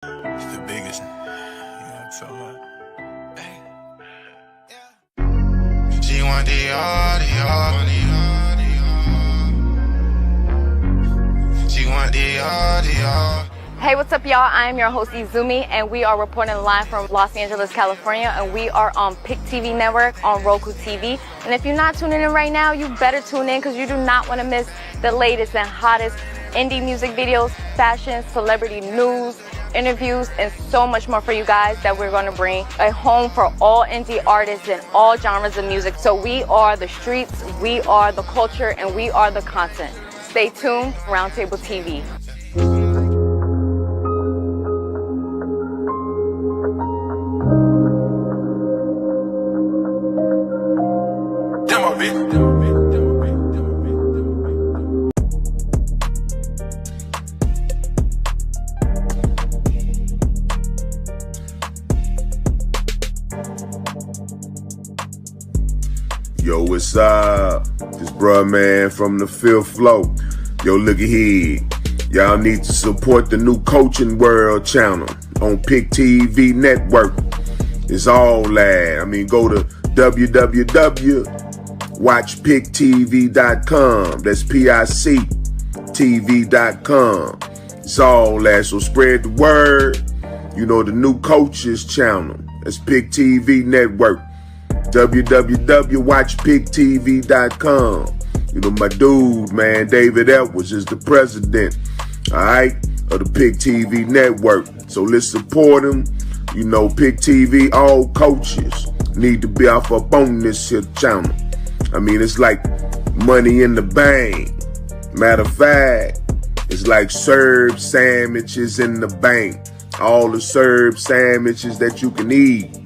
It's the biggest. You know what I'm talking about? Hey. Yeah. She want the audio. She want the audio. Hey, what's up, y'all? I'm your host, Izumi, and we are reporting live from Los Angeles, California, and we are on PIC TV Network on Roku TV. And if you're not tuning in right now, you better tune in because you do not want to miss the latest and hottest indie music videos, fashion, celebrity news, interviews, and so much more for you guys that we're going to bring a home for all indie artists and all genres of music. So we are the streets, we are the culture, and we are the content. Stay tuned, Roundtable TV. Yo, what's up? This bruh man from the fifth floor. Yo, look at here. Y'all need to support the new Coaching World channel on PIC TV Network. It's all that. Go to www.watchpictv.com. That's PIC.TV.com. It's all that. So spread the word. You know, the new Coaches channel. That's PIC TV Network. www.watchpictv.com. You know, my dude, man, David Edwards is the president, all right, of the PIC TV Network. So let's support him. You know, PIC TV, all coaches need to be off up on this here channel. It's like money in the bank. Matter of fact, it's like Serb sandwiches in the bank. All the Serb sandwiches that you can eat.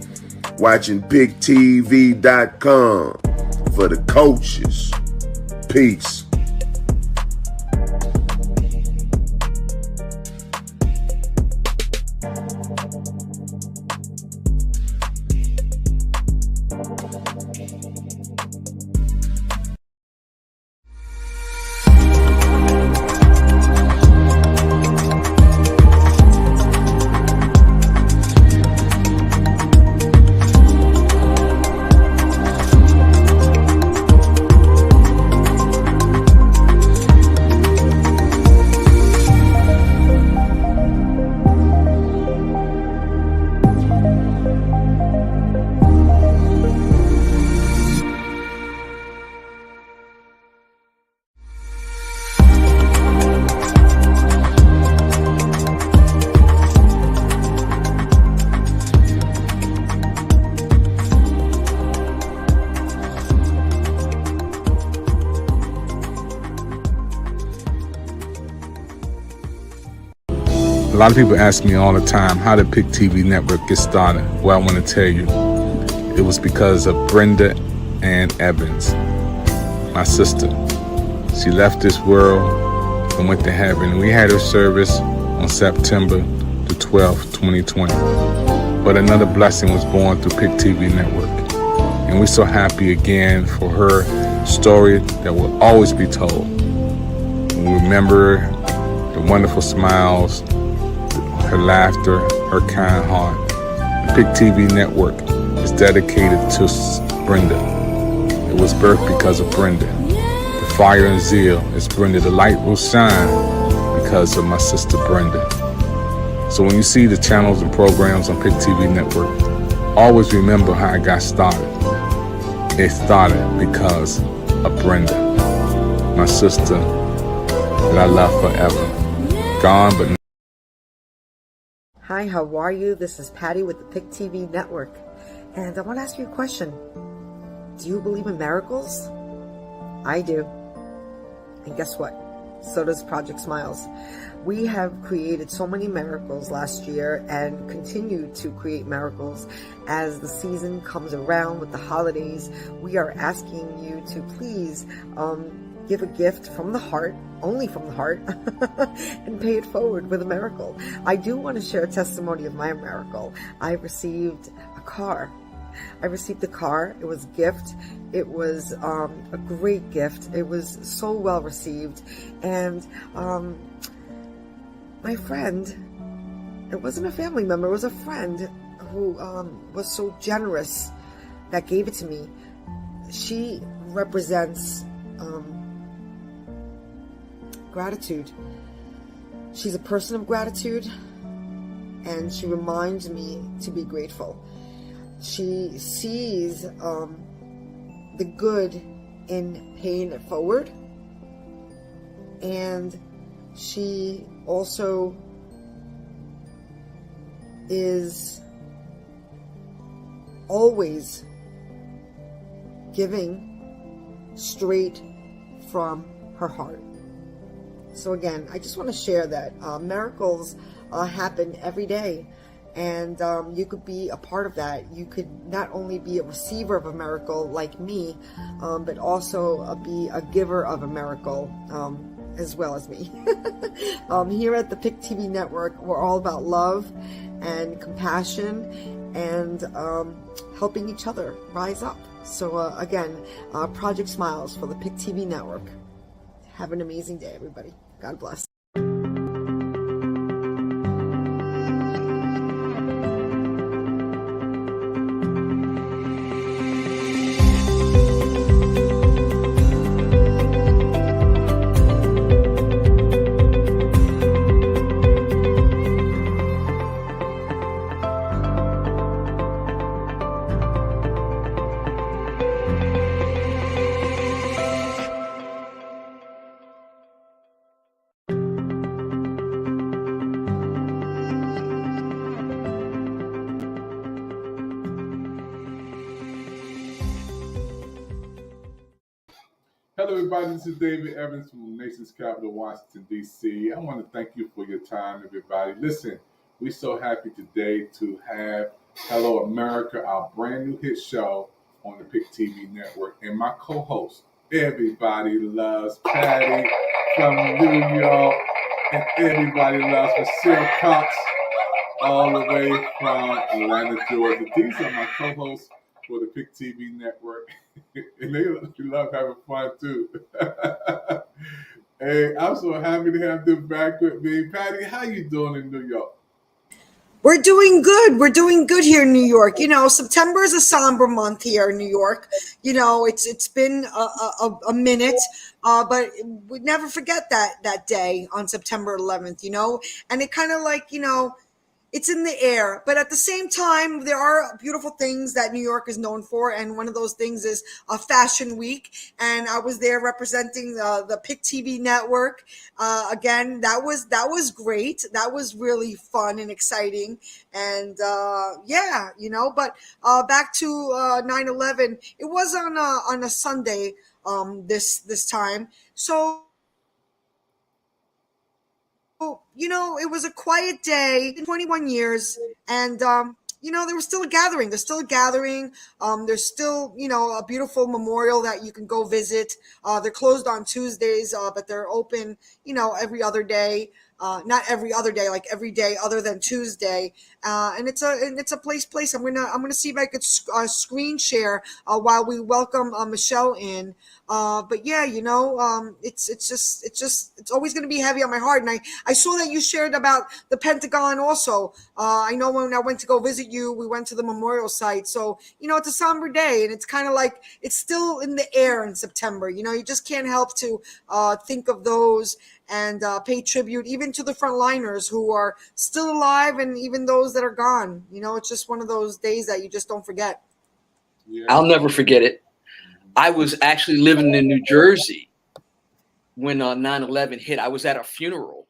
Watching PICTV.com for the coaches. Peace. A lot of people ask me all the time, how did PIC TV Network get started? Well, I want to tell you, it was because of Brenda Ann Evans, my sister. She left this world and went to heaven. We had her service on September the 12th, 2020. But another blessing was born through PIC TV Network. And we're so happy again for her story that will always be told. We remember the wonderful smiles, her laughter, her kind heart. The PIC TV Network is dedicated to Brenda. It was birthed because of Brenda. The fire and zeal is Brenda. The light will shine because of my sister Brenda. So when you see the channels and programs on PIC TV Network, always remember how it got started. It started because of Brenda, my sister that I love forever. Gone but not. Hi, how are you? This is Patty with the PIC TV Network. And I want to ask you a question. Do you believe in miracles? I do. And guess what? So does Project Smiles. We have created so many miracles last year and continue to create miracles as the season comes around with the holidays. We are asking you to please give a gift from the heart, only from the heart, and pay it forward with a miracle. I do want to share a testimony of my miracle. I received a car. I received a car. It was a gift. It was a great gift. It was so well received. And my friend it wasn't a family member, it was a friend who was so generous that gave it to me. She represents gratitude. She's a person of gratitude, and she reminds me to be grateful. She sees the good in paying it forward, and she also is always giving straight from her heart. So again, I just want to share that miracles happen every day, and you could be a part of that. You could not only be a receiver of a miracle like me, but also be a giver of a miracle as well as me. Here at the PIC TV Network, we're all about love and compassion and helping each other rise up. So again, Project Smiles for the PIC TV Network. Have an amazing day, everybody. God bless. Hello, everybody. This is David Evans from the nation's capital, Washington, D.C. I want to thank you for your time, everybody. Listen, we're so happy today to have Hello America, our brand new hit show on the PIC TV Network. And my co-host, everybody loves Patty from New York, and everybody loves Michelle Cox all the way from Atlanta, Georgia. These are my co-hosts for the PIC TV Network. And they love having fun too. Hey, I'm so happy to have them back with me. Patty, how you doing in New York? We're doing good. We're doing good here in New York. You know, September is a somber month here in New York. You know, it's been a minute, but we never forget that day on September 11th. You know, and it kind of like, you know, it's in the air, but at the same time, there are beautiful things that New York is known for, and one of those things is a Fashion Week. And I was there representing the PIC TV Network. Again, that was great. That was really fun and exciting. And yeah, you know. But back to 9/11, it was on a Sunday this time, so. You know, it was a quiet day, 21 years, and, you know, there was still a gathering. There's still a gathering. There's still, you know, a beautiful memorial that you can go visit. They're closed on Tuesdays, but they're open, you know, every other day. Not every other day, like every day other than Tuesday. And it's a place. I'm gonna see if I could screen share while we welcome Michelle in. But yeah, you know, it's always gonna be heavy on my heart. And I saw that you shared about the Pentagon also. I know when I went to go visit you, we went to the memorial site. So, you know, it's a somber day, and it's kind of like it's still in the air in September. You know, you just can't help to think of those and pay tribute even to the frontliners who are still alive, and even those that are gone. You know, it's just one of those days that you just don't forget. Yeah. I'll never forget it. I was actually living in New Jersey when 9/11 hit. I was at a funeral,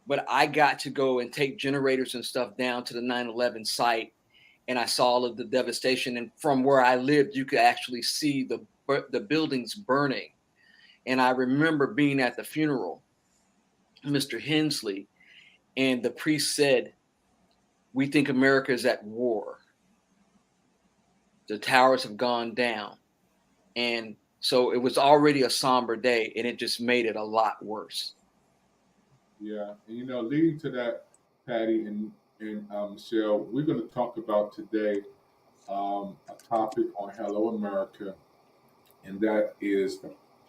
but I got to go and take generators and stuff down to the 9/11 site, and I saw all of the devastation. And from where I lived, you could actually see the buildings burning. And I remember being at the funeral, Mr. Hensley, and the priest said, "We think America is at war. The towers have gone down." And so it was already a somber day, and it just made it a lot worse. Yeah, and you know, leading to that, Patty and Michelle, we're going to talk about today a topic on Hello America, and that is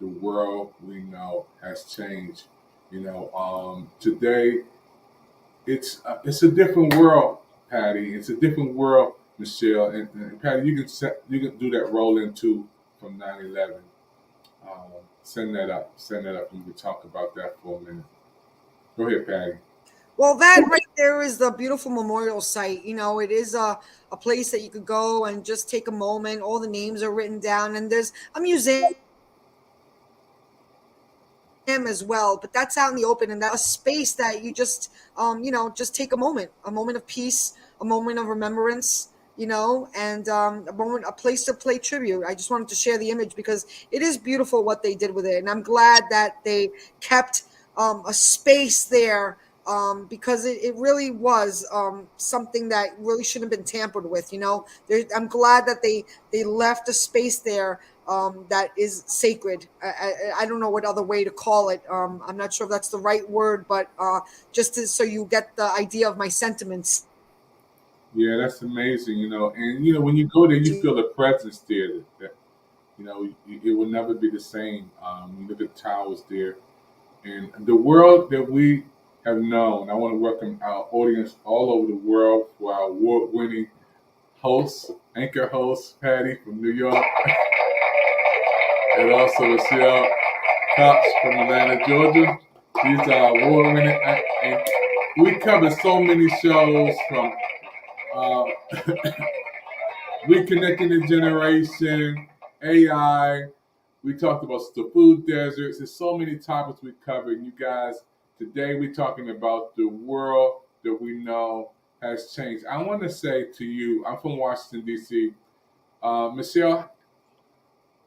the world we know has changed. You know, today it's a different world, Patty. It's a different world, Michelle. And Patty, you can do that roll in too from 9/11. Send that up. Send that up, and we can talk about that for a minute. Go ahead, Patty. Well, that right there is the beautiful memorial site. You know, it is a place that you could go and just take a moment. All the names are written down, and there's a museum as well, but that's out in the open, and that's a space that you just just take a moment of peace, a moment of remembrance, and a place to play tribute. I just wanted to share the image because it is beautiful what they did with it, and I'm glad that they kept a space there, because it really was something that really shouldn't have been tampered with. I'm glad that they left a space there that is sacred. I don't know what other way to call it. I'm not sure if that's the right word, but so you get the idea of my sentiments. Yeah, that's amazing. And when you go there, you feel the presence there. That it will never be the same. You look at the towers there, and the world that we have known. I want to welcome our audience all over the world for our award-winning host, anchor host, Patty from New York, and also Michelle Cox from Atlanta, Georgia. These are award-winning, and we cover so many shows from uh, reconnecting the generation, AI. We talked about the food deserts. There's so many topics we covered. You guys, today we're talking about the world that we know has changed. I want to say to you, I'm from Washington, D.C. Michelle,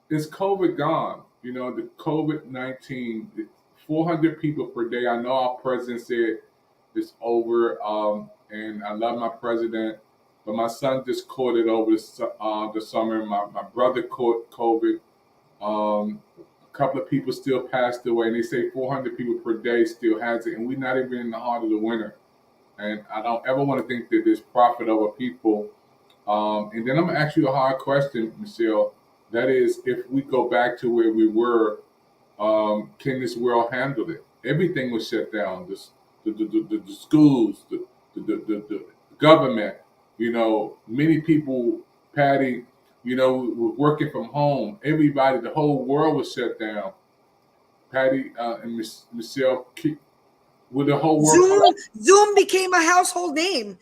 is COVID gone? The COVID-19, 400 people per day. I know our president said it's over, and I love my president, but my son just caught it over the summer. My brother caught COVID. A couple of people still passed away, and they say 400 people per day still has it, and we're not even in the heart of the winter. And I don't ever want to think that there's profit over people. And then I'm gonna ask you a hard question, Michelle. That is, if we go back to where we were, can this world handle it? Everything was shut down. The schools, the government. Many people, Patty, were working from home. Everybody, the whole world was shut down. Patty and Michelle, with the whole world. Zoom became a household name.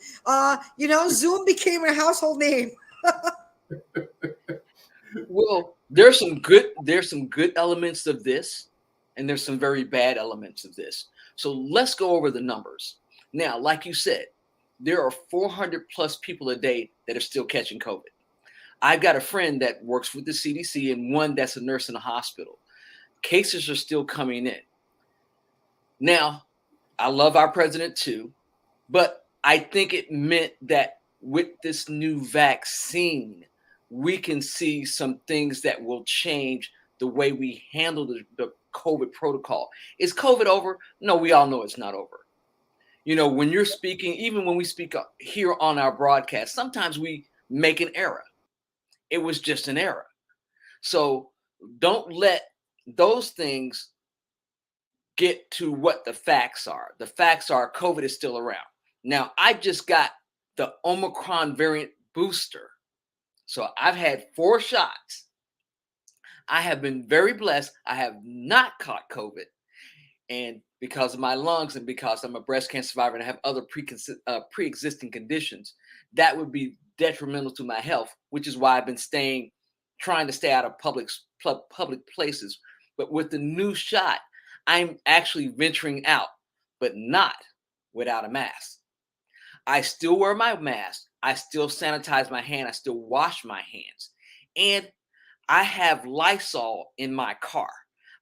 Zoom became a household name. Well, there's some good elements of this, and there's some very bad elements of this. So let's go over the numbers. Now, like you said, there are 400 plus people a day that are still catching COVID. I've got a friend that works with the CDC and one that's a nurse in a hospital. Cases are still coming in. Now, I love our president too, but I think it meant that with this new vaccine, we can see some things that will change the way we handle the COVID protocol. Is COVID over? No, we all know it's not over. When you're speaking, even when we speak here on our broadcast, sometimes we make an error. It was just an error. So don't let those things get to what the facts are. The facts are COVID is still around. Now, I just got the Omicron variant booster. So I've had 4 shots. I have been very blessed. I have not caught COVID. And because of my lungs and because I'm a breast cancer survivor and I have other pre-existing conditions, that would be detrimental to my health, which is why I've been trying to stay out of public places. But with the new shot, I'm actually venturing out, but not without a mask. I still wear my mask. I still sanitize my hand. I still wash my hands. And I have Lysol in my car.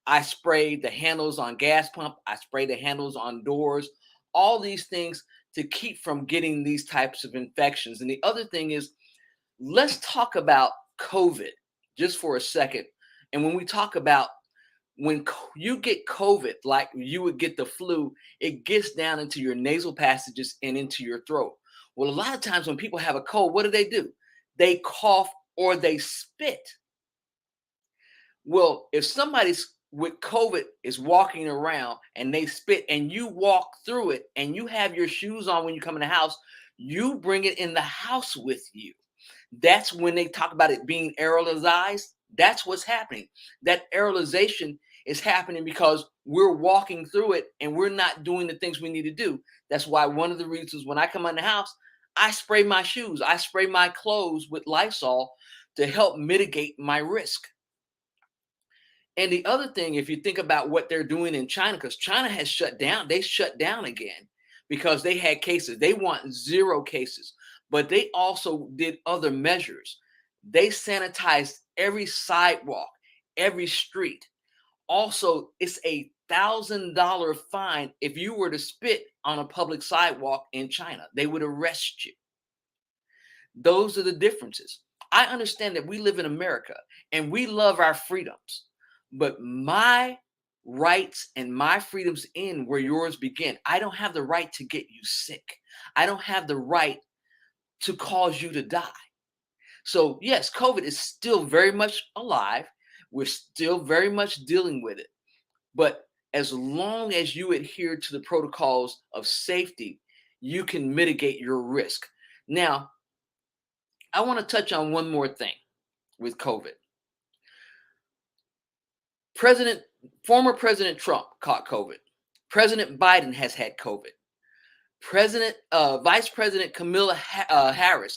I spray the handles on gas pump. I spray the handles on doors. All these things to keep from getting these types of infections. And the other thing is, let's talk about COVID just for a second. And when we talk about when you get COVID, like you would get the flu, it gets down into your nasal passages and into your throat. Well, a lot of times when people have a cold, what do? They cough or they spit. Well, if somebody's with COVID is walking around and they spit and you walk through it and you have your shoes on when you come in the house, you bring it in the house with you. That's when they talk about it being aerolized. That's what's happening. That aerolization is happening because we're walking through it and we're not doing the things we need to do. That's why one of the reasons when I come in the house, I spray my shoes, I spray my clothes with Lysol to help mitigate my risk. And the other thing, if you think about what they're doing in China, because China has shut down, they shut down again because they had cases. They want 0 cases, but they also did other measures. They sanitized every sidewalk, every street. Also, it's $1,000 fine if you were to spit on a public sidewalk in China. They would arrest you. Those are the differences. I understand that we live in America and we love our freedoms. But my rights and my freedoms end where yours begin. I don't have the right to get you sick. I don't have the right to cause you to die. So yes, COVID is still very much alive. We're still very much dealing with it. But as long as you adhere to the protocols of safety, you can mitigate your risk. Now, I want to touch on one more thing with COVID. Former President Trump caught COVID. President Biden has had COVID. Vice President Kamala Harris,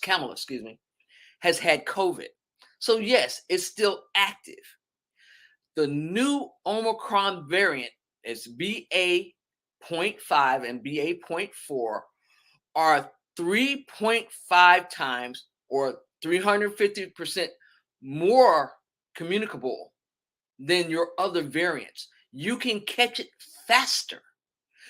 has had COVID. So yes, it's still active. The new Omicron variant is BA.5 and BA.4 are 3.5 times or 350% more communicable than your other variants. You can catch it faster.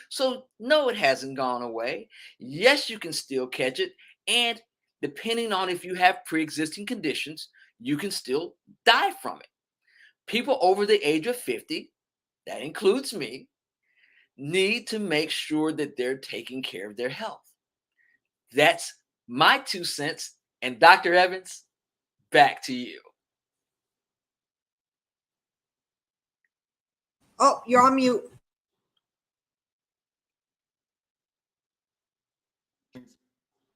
So no, it hasn't gone away. Yes, you can still catch it. And depending on if you have pre-existing conditions, you can still die from it. People over the age of 50, that includes me, need to make sure that they're taking care of their health. That's my 2 cents. And Dr. Evans, back to you. Oh, you're on mute.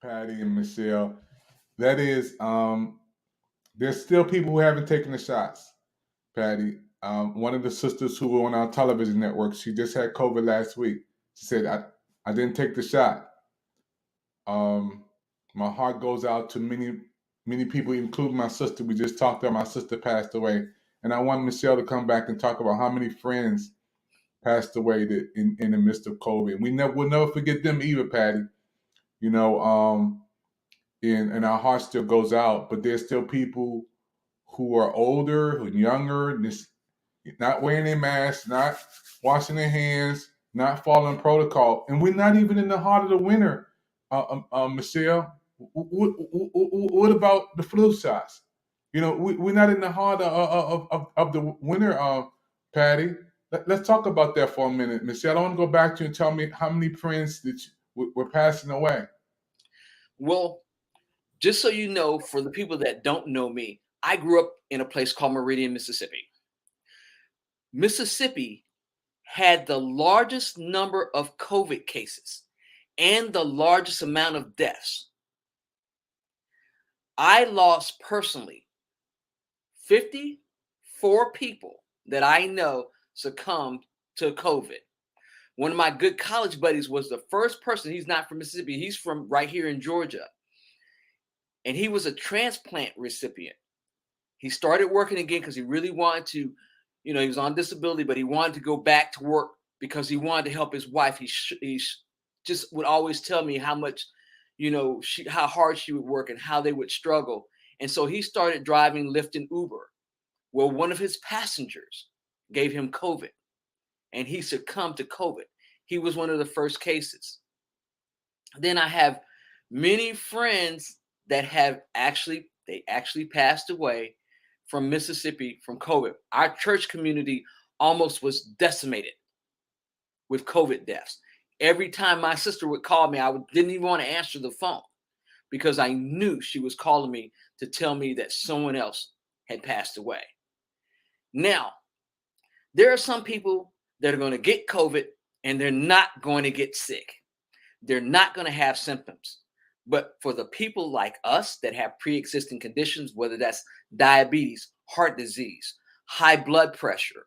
Patty and Michelle. That is, there's still people who haven't taken the shots. Patty, one of the sisters who were on our television network, she just had COVID last week. She said, I didn't take the shot. My heart goes out to many people, including my sister. We just talked about my sister passed away. And I want Michelle to come back and talk about how many friends passed away in the midst of COVID. We'll never forget them either, Patty. You know, and our heart still goes out, but there's still people who are older, who are younger, not wearing their masks, not washing their hands, not following protocol. And we're not even in the heart of the winter, Michelle. What about the flu shots? You know, we're not in the heart of the winter, Patty. Let's talk about that for a minute. Michelle, I want to go back to you and tell me how many friends that were passing away. Well, just so you know, for the people that don't know me, I grew up in a place called Meridian, Mississippi. Mississippi had the largest number of COVID cases and the largest amount of deaths. I lost personally 54 people that I know succumbed to COVID. One of my good college buddies was the first person. He's not from Mississippi. He's from right here in Georgia. And he was a transplant recipient. He started working again because he really wanted to, he was on disability, but he wanted to go back to work because he wanted to help his wife. He just would always tell me how much, how hard she would work and how they would struggle. And so he started driving Lyft and Uber. Well, one of his passengers gave him COVID and he succumbed to COVID. He was one of the first cases. Then I have many friends that actually passed away from Mississippi from COVID. Our church community almost was decimated with COVID deaths. Every time my sister would call me, didn't even want to answer the phone because I knew she was calling me to tell me that someone else had passed away. Now, There are some people that are going to get COVID and they're not going to get sick. They're not going to have symptoms. But for the people like us that have pre-existing conditions, whether that's diabetes, heart disease, high blood pressure,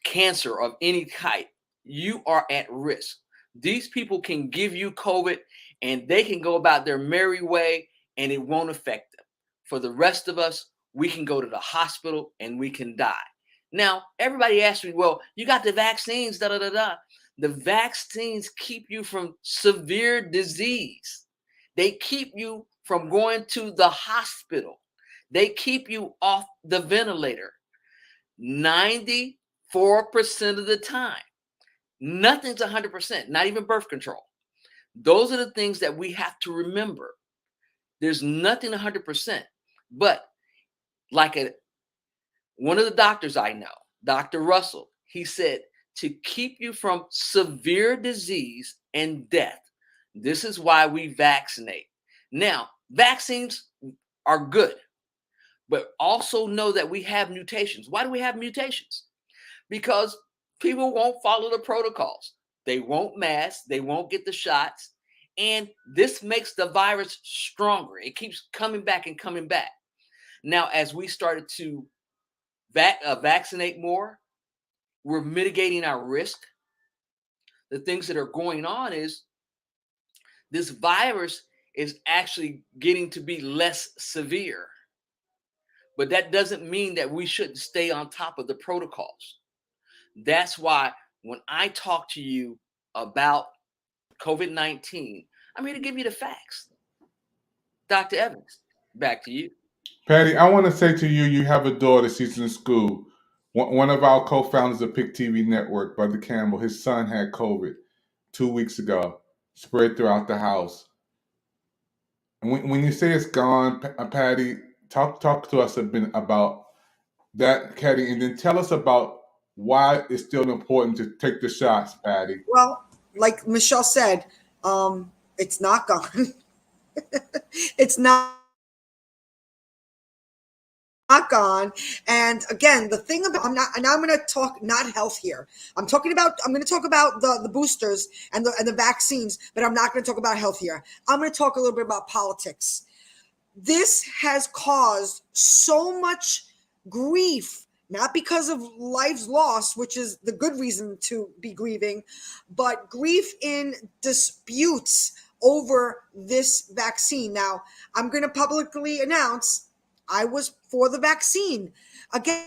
cancer of any type, you are at risk. These people can give you COVID and they can go about their merry way and it won't affect them. For the rest of us, we can go to the hospital and we can die. Now, everybody asks me, well, you got the vaccines, da da da da. The vaccines keep you from severe disease. They keep you from going to the hospital. They keep you off the ventilator 94% of the time. Nothing's 100%, not even birth control. Those are the things that we have to remember. There's nothing 100%. But like one of the doctors I know, Dr. Russell, he said, to keep you from severe disease and death, this is why we vaccinate. Now, vaccines are good, but also know that we have mutations. Why do we have mutations? Because people won't follow the protocols. They won't mask, they won't get the shots, and this makes the virus stronger. It keeps coming back and coming back. Now, as we started to vaccinate more, we're mitigating our risk. The things that are going on is this virus is actually getting to be less severe. But that doesn't mean that we shouldn't stay on top of the protocols. That's why when I talk to you about COVID-19, I'm here to give you the facts. Dr. Evans, back to you. Patty, I want to say to you, you have a daughter, she's in school. One of our co-founders of Pick TV Network, Brother Campbell, his son had COVID 2 weeks ago, spread throughout the house. And when you say it's gone, Patty, talk to us a bit about that, Patty, and then tell us about why it's still important to take the shots, Patty. Well, like Michelle said, it's not gone. It's not gone. And again, the thing about I'm going to talk not health here. I'm going to talk about the boosters and the vaccines, but I'm not going to talk about health here. I'm going to talk a little bit about politics. This has caused so much grief, not because of lives lost, which is the good reason to be grieving, but grief in disputes over this vaccine. Now, I'm going to publicly announce I was for the vaccine. Again,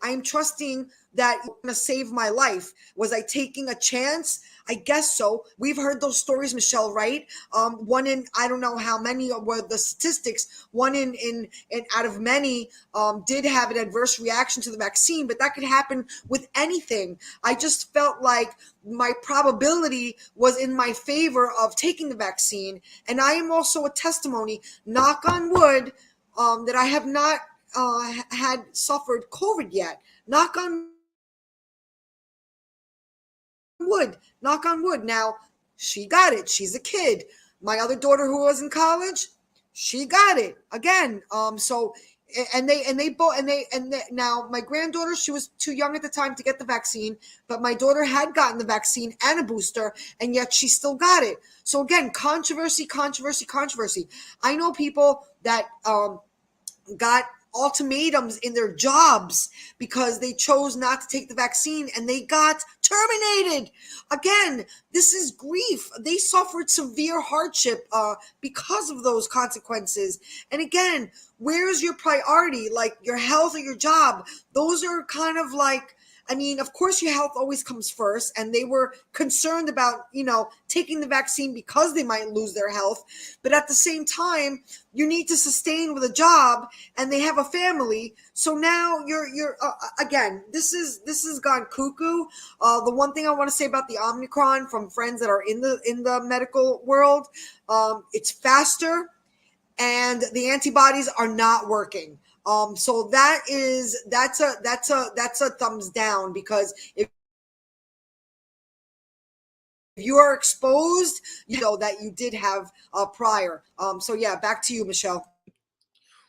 I'm trusting that you're going to save my life. Was I taking a chance? I guess so. We've heard those stories, Michelle, right? One in, I don't know how many were the statistics. One in out of many did have an adverse reaction to the vaccine, but that could happen with anything. I just felt like my probability was in my favor of taking the vaccine. And I am also a testimony, knock on wood, that I have not had suffered COVID yet. Knock on wood. Now, she got it. She's a kid. My other daughter who was in college, she got it again. Now my granddaughter, she was too young at the time to get the vaccine, but my daughter had gotten the vaccine and a booster, and yet she still got it. So again, controversy. I know people that got ultimatums in their jobs because they chose not to take the vaccine and they got terminated. Again, this is grief. They suffered severe hardship because of those consequences. And again, where's your priority? Like your health or your job? Those are kind of like, I mean, of course, your health always comes first, and they were concerned about, taking the vaccine because they might lose their health. But at the same time, you need to sustain with a job, and they have a family. So now you're again, this has gone cuckoo. The one thing I want to say about the Omicron from friends that are in the medical world, it's faster, and the antibodies are not working. So that's a thumbs down, because if you are exposed, you know that you did have prior. So yeah, back to you, Michelle.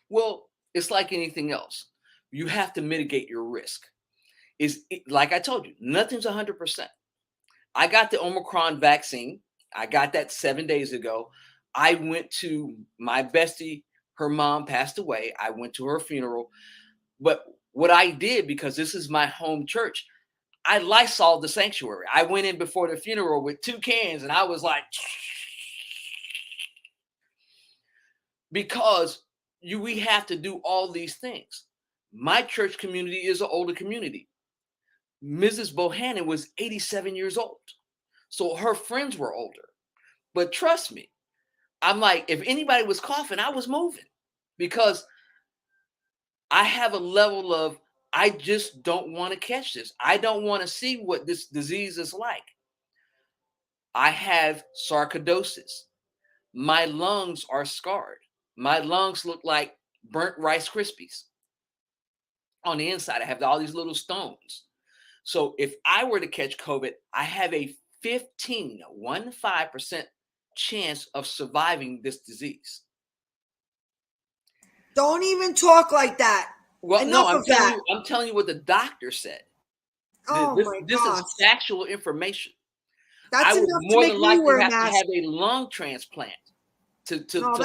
Well, it's like anything else. you have to mitigate your risk. Like I told you, nothing's 100%. I got the Omicron vaccine. I got that 7 days ago. I went to my bestie. Her mom passed away. I went to her funeral. But what I did, because this is my home church, I Lysoled the sanctuary. I went in before the funeral with 2 cans, and I was like, because we have to do all these things. My church community is an older community. Mrs. Bohannon was 87 years old. So her friends were older. But trust me, I'm like, if anybody was coughing, I was moving, because I have a level of, I just don't want to catch this. I don't want to see what this disease is like. I have sarcoidosis. My lungs are scarred. My lungs look like burnt Rice Krispies. On the inside, I have all these little stones. So if I were to catch COVID, I have a 15% chance of surviving this disease. Don't even talk like that. Well, Enough no, of that. I'm telling you what the doctor said. Oh my This gosh. is factual information. That's I would enough to more make than me likely wear a have to mask. have a lung transplant No, to live.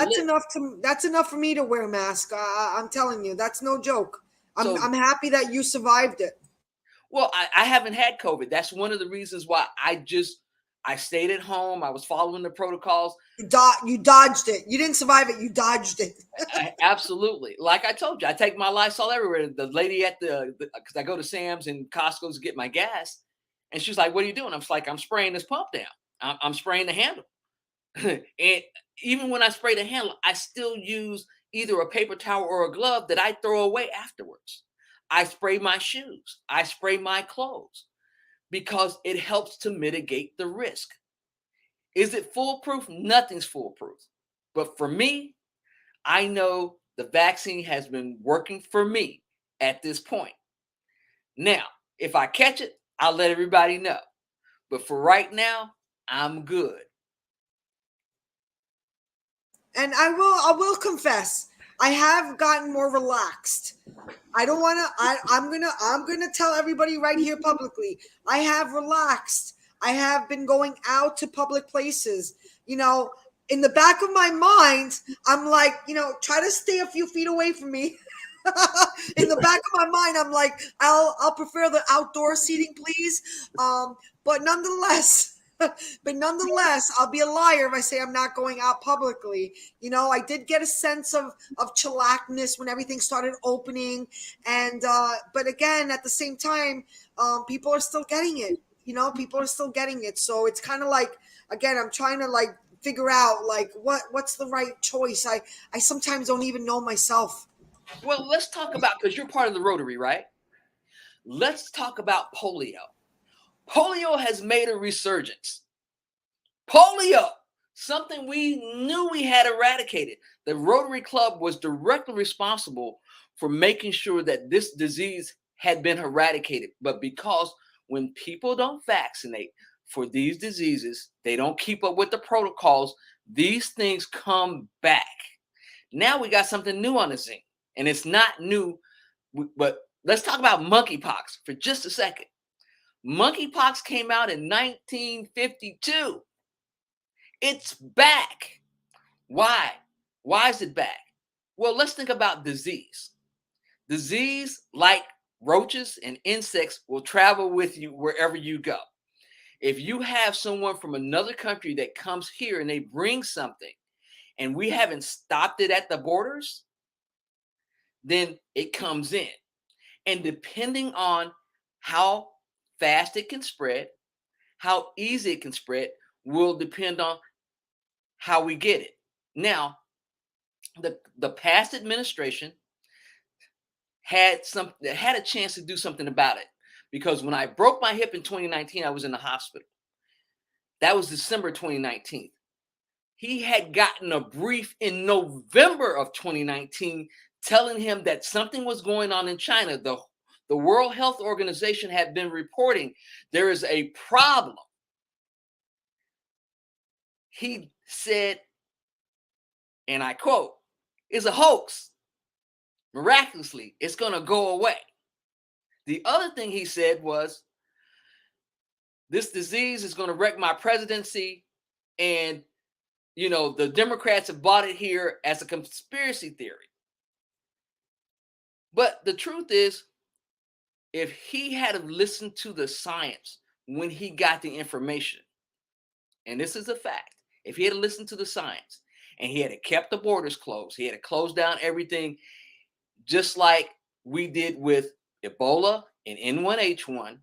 that's enough for me to wear a mask. I'm telling you, that's no joke. So, I'm happy that you survived it. well, I haven't had COVID. That's one of the reasons why I stayed at home. I was following the protocols. You dodged it. You didn't survive it. You dodged it. Absolutely. Like I told you, I take my Lysol everywhere. The lady at because I go to Sam's and Costco's to get my gas, and she's like, "What are you doing?" I'm just like, "I'm spraying this pump down. I'm spraying the handle." And even when I spray the handle, I still use either a paper towel or a glove that I throw away afterwards. I spray my shoes. I spray my clothes, because it helps to mitigate the risk. Is it foolproof? Nothing's foolproof. But for me, I know the vaccine has been working for me at this point. Now, if I catch it, I'll let everybody know. But for right now, I'm good. And I will confess, I have gotten more relaxed. I don't want to. I'm gonna tell everybody right here publicly. I have relaxed. I have been going out to public places. You know, in the back of my mind, I'm like, try to stay a few feet away from me. In the back of my mind, I'm like, I'll prefer the outdoor seating, please. But nonetheless. But nonetheless, I'll be a liar if I say I'm not going out publicly. I did get a sense of chillaxness when everything started opening, and but again, at the same time, people are still getting it. People are still getting it. So it's kind of like, again, I'm trying to like figure out like what's the right choice. I sometimes don't even know myself. Well, let's talk about, because you're part of the Rotary, right? Let's talk about polio. Polio has made a resurgence. Polio, something we knew we had eradicated. The Rotary Club was directly responsible for making sure that this disease had been eradicated. But because when people don't vaccinate for these diseases, they don't keep up with the protocols, these things come back. Now we got something new on the scene, and it's not new, but let's talk about monkeypox for just a second. Monkeypox came out in 1952. It's back. Why? Why is it back? Well, let's think about disease. Disease, like roaches and insects, will travel with you wherever you go. If you have someone from another country that comes here and they bring something, and we haven't stopped it at the borders, then it comes in. And depending on how fast it can spread, how easy it can spread, will depend on how we get it. Now, the past administration had a chance to do something about it, because when I broke my hip in 2019, I was in the hospital. That was December 2019. He had gotten a brief in November of 2019 telling him that something was going on in China. The World Health Organization had been reporting there is a problem. He said, and I quote, "It's a hoax. Miraculously, it's going to go away. The other thing he said was, this disease is going to wreck my presidency. And, the Democrats have bought it here as a conspiracy theory. But the truth is, if he had listened to the science when he got the information, and this is a fact, if he had listened to the science and he had kept the borders closed, he had closed down everything, just like we did with Ebola and N1H1,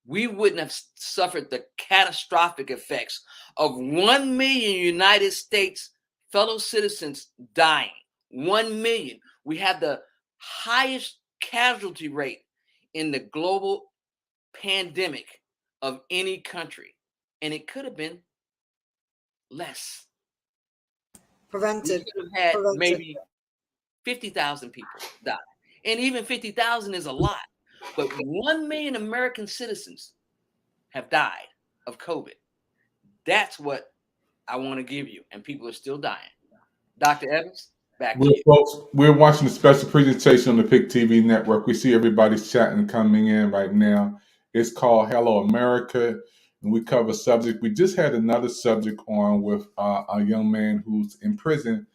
we wouldn't have suffered the catastrophic effects of 1 million United States fellow citizens dying. 1 million. We have the highest casualty rate in the global pandemic of any country. And it could have been less. Prevented. We could have had maybe 50,000 people die. And even 50,000 is a lot. But 1 million American citizens have died of COVID. That's what I want to give you. And people are still dying. Dr. Evans, back to you. Folks, we're watching a special presentation on the PIC TV network. We see everybody's chatting coming in right now. It's called Hello America. And we cover subject. We just had another subject on with a young man who's in prison.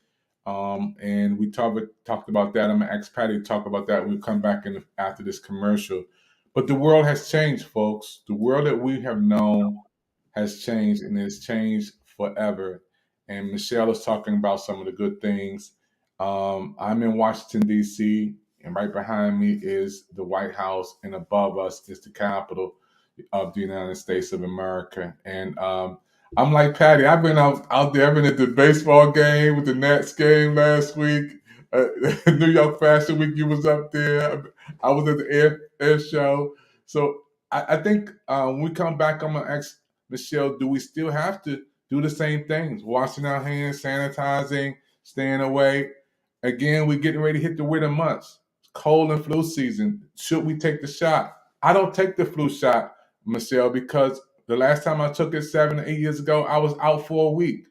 And we talked about that. I'm going to ask Patty to talk about that. We'll come back in after this commercial. But the world has changed, folks. The world that we have known has changed, and it's changed forever. And Michelle is talking about some of the good things. I'm in Washington, D.C., and right behind me is the White House, and above us is the Capitol of the United States of America. And I'm like Patty. I've been out there. I've been at the baseball game with the Nats game last week. New York Fashion Week, you was up there. I was at the air show. So I think when we come back, I'm going to ask Michelle, do we still have to do the same things? Washing our hands, sanitizing, staying away. Again, we're getting ready to hit the winter months. Cold and flu season. Should we take the shot? I don't take the flu shot, Michelle, because the last time I took it 7 to 8 years ago, I was out for a week.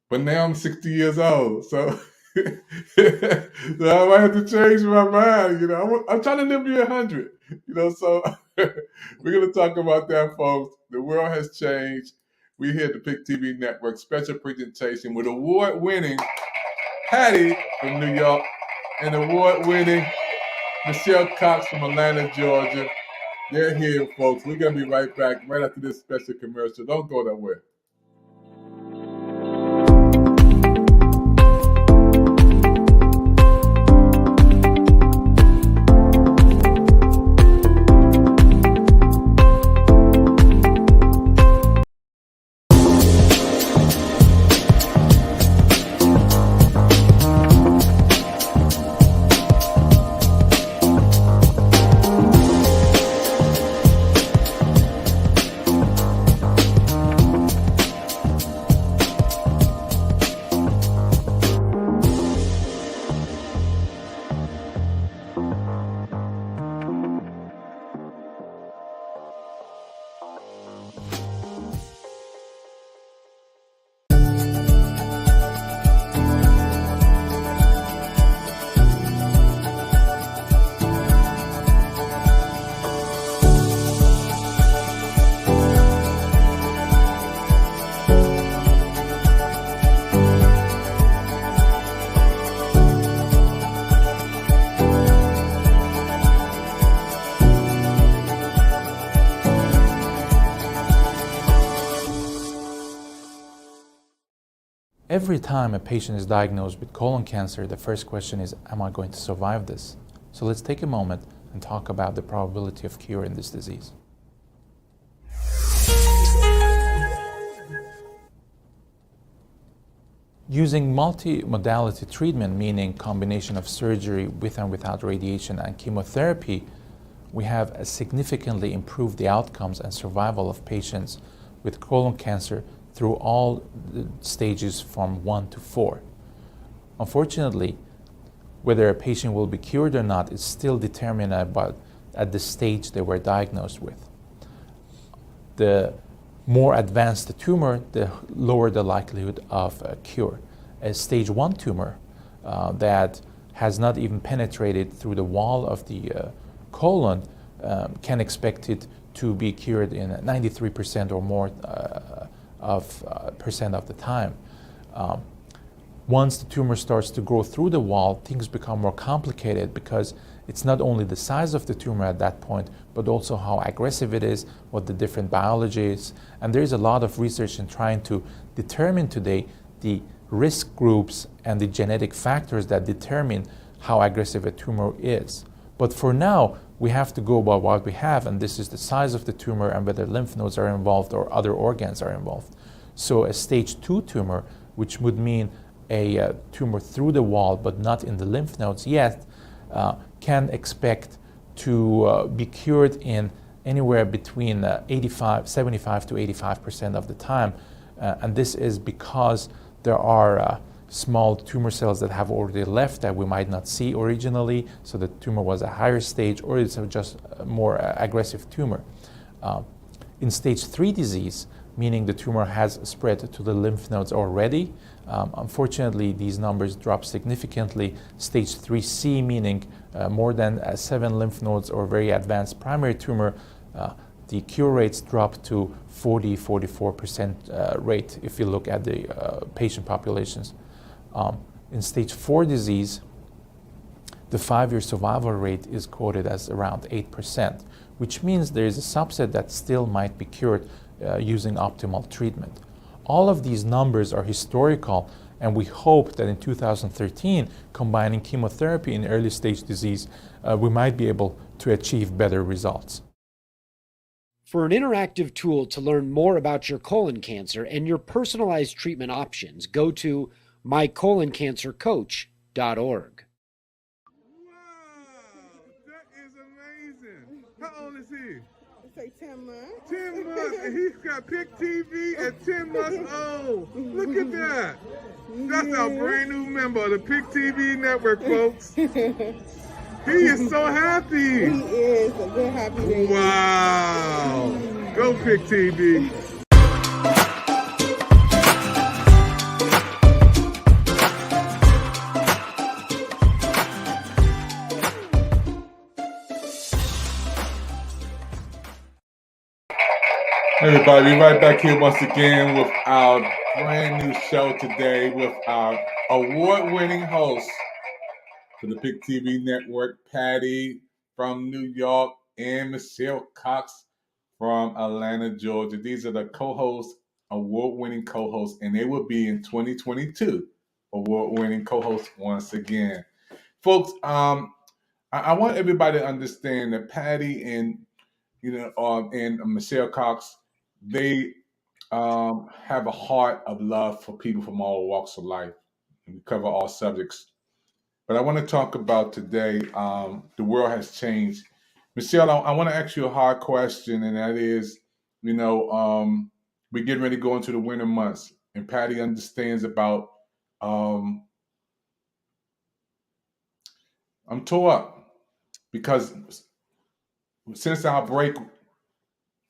But now I'm 60 years old. So, so I might have to change my mind. I'm trying to live to 100. So we're going to talk about that, folks. The world has changed. We're here at the PIC TV Network, special presentation with award-winning Patty from New York and award-winning Michelle Cox from Atlanta, Georgia. They're here, folks. We're going to be right back right after this special commercial. Don't go nowhere. Every time a patient is diagnosed with colon cancer, the first question is, am I going to survive this? So let's take a moment and talk about the probability of cure in this disease. Using multi-modality treatment, meaning combination of surgery with and without radiation and chemotherapy, we have significantly improved the outcomes and survival of patients with colon cancer through all the stages from 1 to 4. Unfortunately, whether a patient will be cured or not is still determined at the stage they were diagnosed with. The more advanced the tumor, the lower the likelihood of a cure. A stage 1 tumor that has not even penetrated through the wall of the colon can expect it to be cured in 93% or more percent of the time. Once the tumor starts to grow through the wall, things become more complicated because it's not only the size of the tumor at that point, but also how aggressive it is, what the different biology is. And there's a lot of research in trying to determine today the risk groups and the genetic factors that determine how aggressive a tumor is. But for now, we have to go by what we have, and this is the size of the tumor and whether lymph nodes are involved or other organs are involved. So a stage 2 tumor, which would mean a tumor through the wall but not in the lymph nodes yet, can expect to be cured in anywhere between 75 to 85% of the time. And this is because there are small tumor cells that have already left that we might not see originally, so the tumor was a higher stage, or it's just a more aggressive tumor. In stage 3 disease, meaning the tumor has spread to the lymph nodes already, unfortunately these numbers drop significantly. Stage 3C, meaning more than 7 lymph nodes or very advanced primary tumor, the cure rates drop to 44% rate if you look at the patient populations. In stage 4 disease, the 5-year survival rate is quoted as around 8%, which means there is a subset that still might be cured using optimal treatment. All of these numbers are historical, and we hope that in 2013, combining chemotherapy in early stage disease, we might be able to achieve better results. For an interactive tool to learn more about your colon cancer and your personalized treatment options, go to mycoloncancercoach.org. Wow, that is amazing. How old is he? It's like 10 months. 10 months, and he's got Pick TV at 10 months old. Look at that. That's our brand new member of the Pick TV network, folks. He is so happy. He is a good happy baby. Wow. Go Pick TV. Hey everybody, we're right back here once again with our brand new show today with our award-winning host for the Pick TV network, Patty from New York, and Michelle Cox from Atlanta, Georgia. These are the co-hosts, award-winning co-hosts, and they will be in 2022 award-winning co-hosts once again. Folks, I want everybody to understand that Patty and Michelle Cox, they have a heart of love for people from all walks of life. We cover all subjects. But I want to talk about today, the world has changed. Michelle, I want to ask you a hard question, and that is, we're getting ready to go into the winter months, and Patty understands about, I'm tore up because since our break,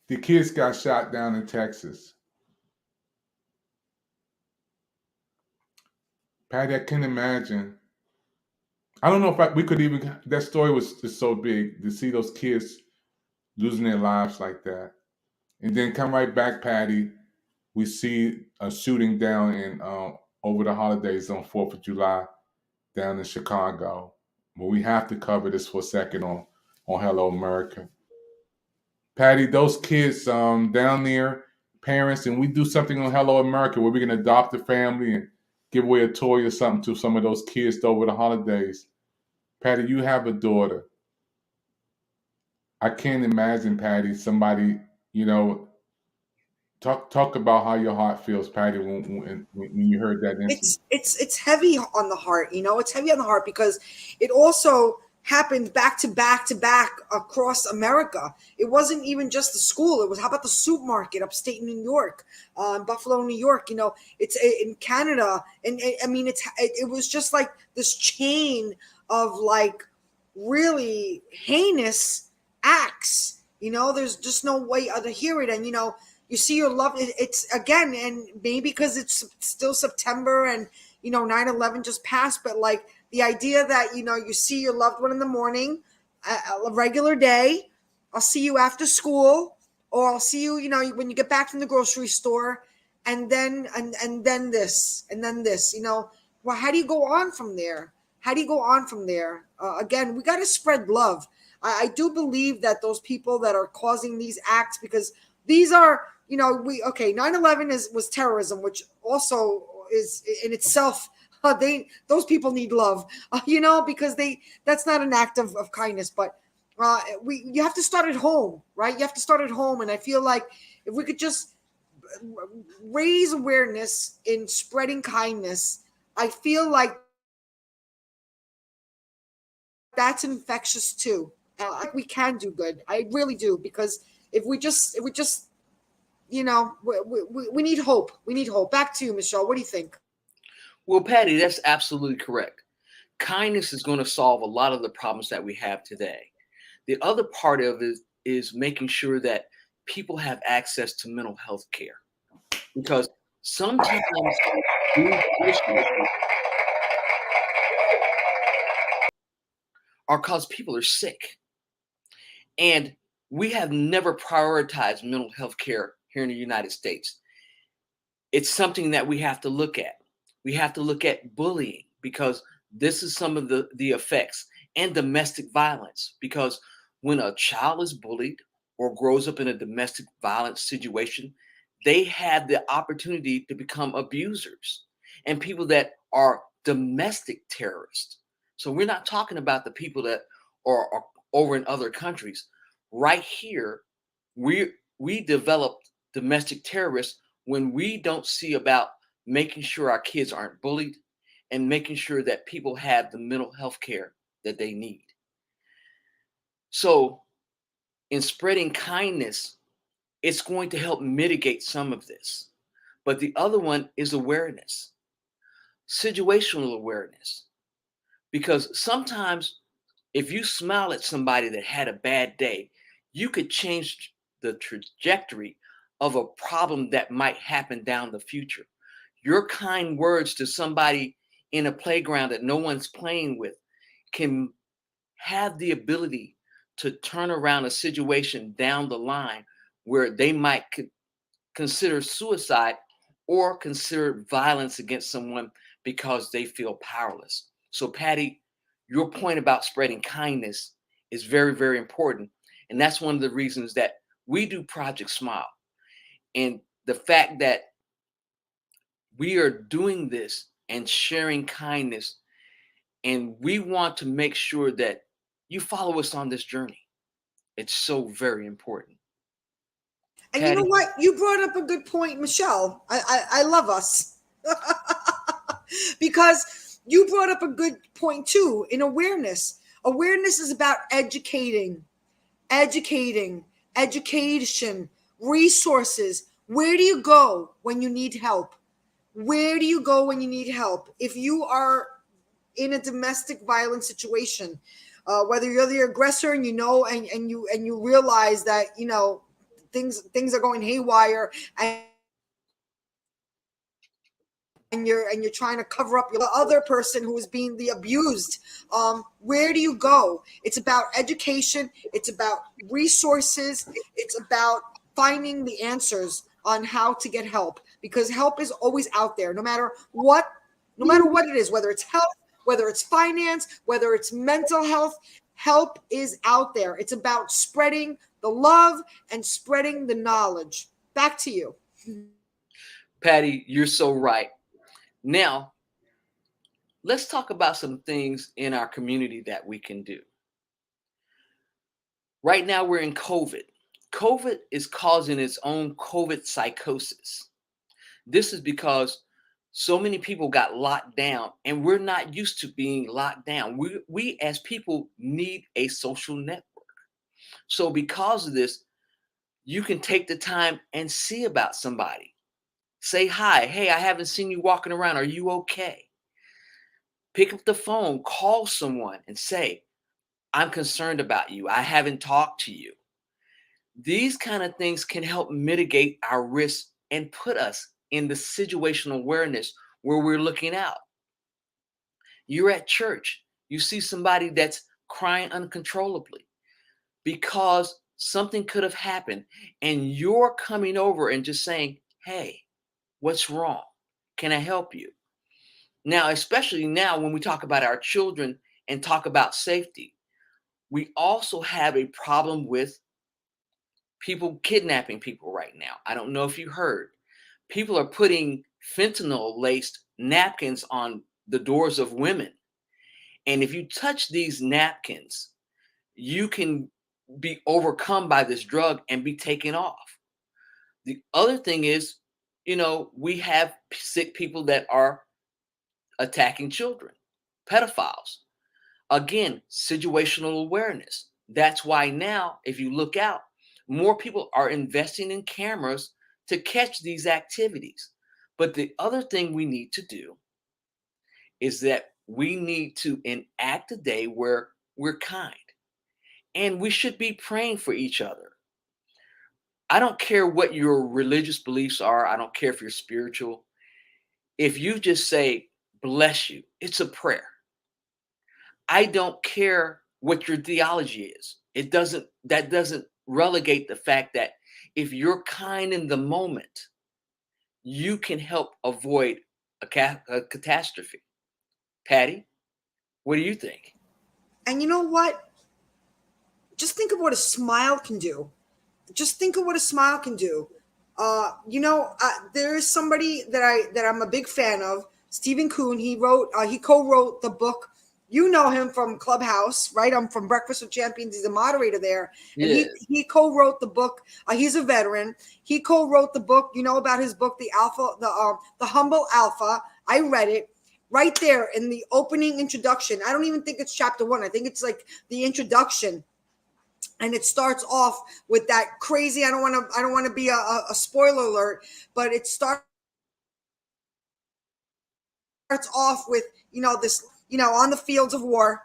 the kids got shot down in Texas. Patty, I can't imagine. I don't know if we could even, that story was just so big to see those kids losing their lives like that. And then come right back, Patty, we see a shooting down in over the holidays on 4th of July down in Chicago. But we have to cover this for a second on Hello America. Patty, those kids down there, parents, and we do something on Hello America where we can adopt a family and give away a toy or something to some of those kids over the holidays. Patty, you have a daughter. I can't imagine, Patty, somebody, talk about how your heart feels, Patty, when you heard that incident. It's heavy on the heart, it's heavy on the heart because it also happened back to back across America. It wasn't even just the school. It was, how about the supermarket upstate New York, Buffalo, New York, it's in Canada. And it was just like this chain of like really heinous acts, there's just no way to hear it. And, you see your love, it's again, and maybe because it's still September and, 9/11 just passed, but like The idea that, you see your loved one in the morning, a regular day, I'll see you after school, or I'll see you, when you get back from the grocery store, and then this, and then this, well, how do you go on from there? How do you go on from there? Again, we got to spread love. I do believe that those people that are causing these acts, because these are, 9/11 was terrorism, which also is in itself, those people need love, because that's not an act of kindness, but you have to start at home, right? You have to start at home, and I feel like if we could just raise awareness in spreading kindness, I feel like that's infectious too. We can do good. I really do, because if we just, we need hope. We need hope. Back to you, Michelle. What do you think? Well, Patty, that's absolutely correct. Kindness is going to solve a lot of the problems that we have today. The other part of it is making sure that people have access to mental health care, because sometimes these issues are because people are sick. And we have never prioritized mental health care here in the United States. It's something that we have to look at. We have to look at bullying, because this is some of the effects, and domestic violence, because when a child is bullied or grows up in a domestic violence situation, they have the opportunity to become abusers and people that are domestic terrorists. So we're not talking about the people that are over in other countries. Right here, we develop domestic terrorists when we don't see about making sure our kids aren't bullied and making sure that people have the mental health care that they need. So in spreading kindness, it's going to help mitigate some of this. But the other one is awareness, situational awareness. Because sometimes if you smile at somebody that had a bad day, you could change the trajectory of a problem that might happen down the future. Your kind words to somebody in a playground that no one's playing with can have the ability to turn around a situation down the line where they might consider suicide or consider violence against someone because they feel powerless. So, Patty, your point about spreading kindness is very, very important. And that's one of the reasons that we do Project Smile. And the fact that we are doing this and sharing kindness, and we want to make sure that you follow us on this journey. It's so very important. And you Patty? know what? You brought up a good point, Michelle. I love us. Because you brought up a good point too in awareness. Awareness is about education, resources. Where do you go when you need help? Where do you go when you need help? If you are in a domestic violence situation, whether you're the aggressor and you realize that things are going haywire, and you're trying to cover up the other person who is being the abused, where do you go? It's about education, it's about resources, it's about finding the answers on how to get help, because help is always out there, no matter what it is, whether it's health, whether it's finance, whether it's mental health. Help is out there. It's about spreading the love and spreading the knowledge. Back to you. Patty, you're so right. Now, let's talk about some things in our community that we can do. Right now, we're in COVID. COVID is causing its own COVID psychosis. This is because so many people got locked down, and we're not used to being locked down. We as people need a social network. So because of this, you can take the time and see about somebody. Say hi. Hey, I haven't seen you walking around. Are you okay? Pick up the phone, call someone and say, I'm concerned about you. I haven't talked to you. These kind of things can help mitigate our risk and put us in the situational awareness where we're looking out. You're at church. You see somebody that's crying uncontrollably because something could have happened, and you're coming over and just saying, hey, what's wrong? Can I help you? Now, especially now when we talk about our children and talk about safety, we also have a problem with people kidnapping people right now. I don't know if you heard. People are putting fentanyl laced napkins on the doors of women. And if you touch these napkins, you can be overcome by this drug and be taken off. The other thing is, we have sick people that are attacking children, pedophiles. Again, situational awareness. That's why now, if you look out, more people are investing in cameras to catch these activities. But the other thing we need to do is that we need to enact a day where we're kind, and we should be praying for each other. I don't care what your religious beliefs are. I don't care if you're spiritual. If you just say, bless you, it's a prayer. I don't care what your theology is. That doesn't relegate the fact that if you're kind in the moment, you can help avoid a catastrophe. Patty, what do you think? And you know what? Just think of what a smile can do. Just think of what a smile can do. There is somebody that I'm a big fan of, Stephen Kuhn. He co-wrote the book. You know him from Clubhouse, right? I'm from Breakfast with Champions. He's a moderator there. And Yes. he co-wrote the book. He's a veteran. He co-wrote the book. You know about his book, The Humble Alpha. I read it right there in the opening introduction. I don't even think it's chapter 1. I think it's like the introduction. And it starts off with that crazy. I don't want to be a spoiler alert, but it starts off with this on the fields of war.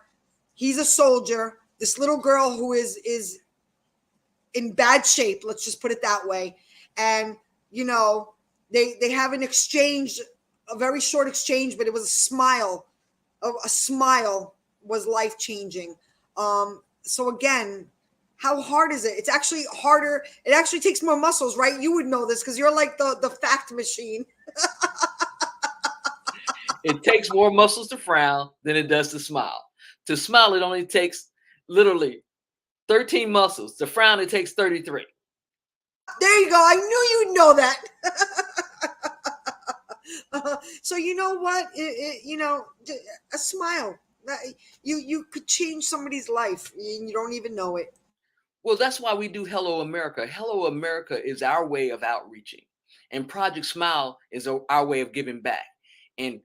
He's a soldier. This little girl who is in bad shape. Let's just put it that way. And they have an exchange, a very short exchange, but it was a smile. A smile was life changing. So again, how hard is it? It's actually harder. It actually takes more muscles, right? You would know this because you're like the fact machine. It takes more muscles to frown than it does to smile. To smile, it only takes literally 13 muscles. To frown, it takes 33. There you go. I knew you'd know that. So you know what? A smile. You could change somebody's life and you don't even know it. Well, that's why we do Hello America. Hello America is our way of outreaching, and Project Smile is our way of giving back. And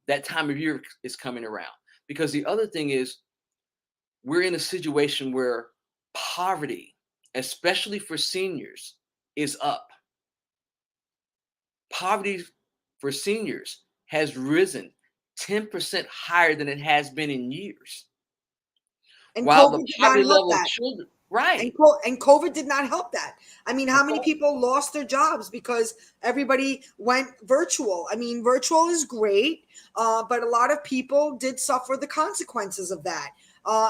that time of year is coming around, because the other thing is we're in a situation where poverty, especially for seniors, is up. Poverty for seniors has risen 10% higher than it has been in years. And While COVID the did poverty not help level of that. children, right? And COVID did not help that. I mean, how many people lost their jobs because everybody went virtual? I mean, virtual is great, but a lot of people did suffer the consequences of that.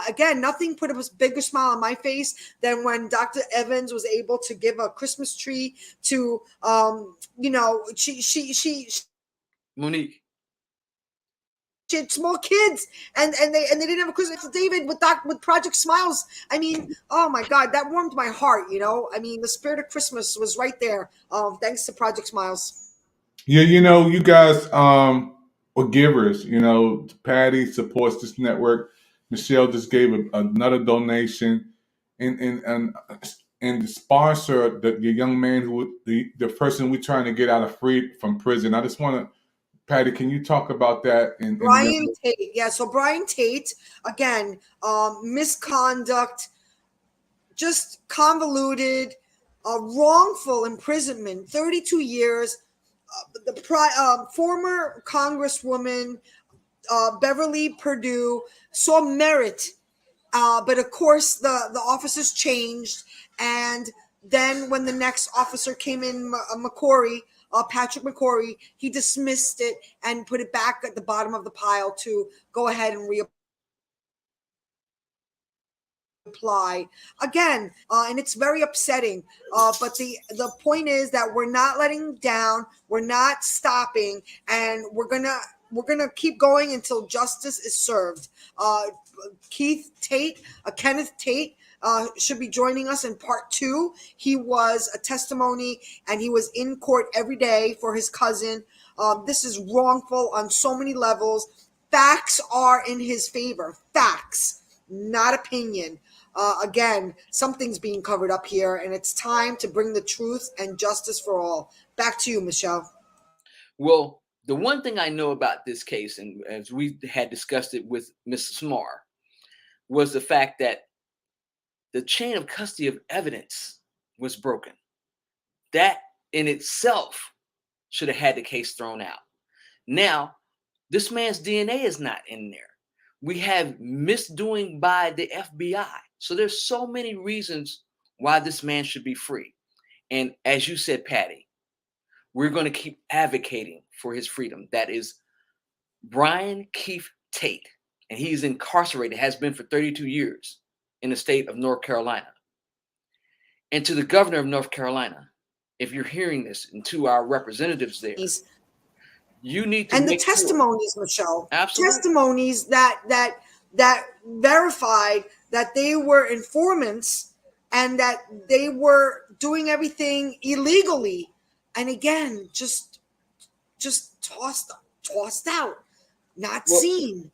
Again, nothing put a bigger smile on my face than when Dr. Evans was able to give a Christmas tree to, Monique. She had small kids, and they didn't have a Christmas. David with Project Smiles. I mean, oh my God, that warmed my heart. I mean, the spirit of Christmas was right there. Thanks to Project Smiles. Yeah, you guys are givers. Patty supports this network. Michelle just gave another donation, and the sponsor, the young man the person we're trying to get out of from prison. I just want to, Patty, can you talk about that? Brian Tate. Yeah, so Brian Tate, again, misconduct, just convoluted, wrongful imprisonment, 32 years. The former Congresswoman Beverly Perdue saw merit, but of course the officers changed, and then when the next officer came in, McCory, Patrick McCrory, he dismissed it and put it back at the bottom of the pile to go ahead and reapply again, and it's very upsetting. But the point is that we're not letting down, we're not stopping, and we're gonna keep going until justice is served. Kenneth Tate should be joining us in part 2. He was a testimony and he was in court every day for his cousin. This is wrongful on so many levels. Facts are in his favor. Facts, not opinion. Again, something's being covered up here, and it's time to bring the truth and justice for all. Back to you, Michelle. Well, the one thing I know about this case, and as we had discussed it with Mrs. Marr, was the fact that the chain of custody of evidence was broken. That in itself should have had the case thrown out. Now, this man's DNA is not in there. We have misdoing by the FBI. So there's so many reasons why this man should be free. And as you said, Patty, we're going to keep advocating for his freedom. That is Brian Keith Tate. And he's incarcerated, has been for 32 years in the state of North Carolina. And to the governor of North Carolina, if you're hearing this, and to our representatives there, you need to. And the testimonies, Michelle. Absolutely. Testimonies that verified that they were informants and that they were doing everything illegally. And again, just tossed out, not seen,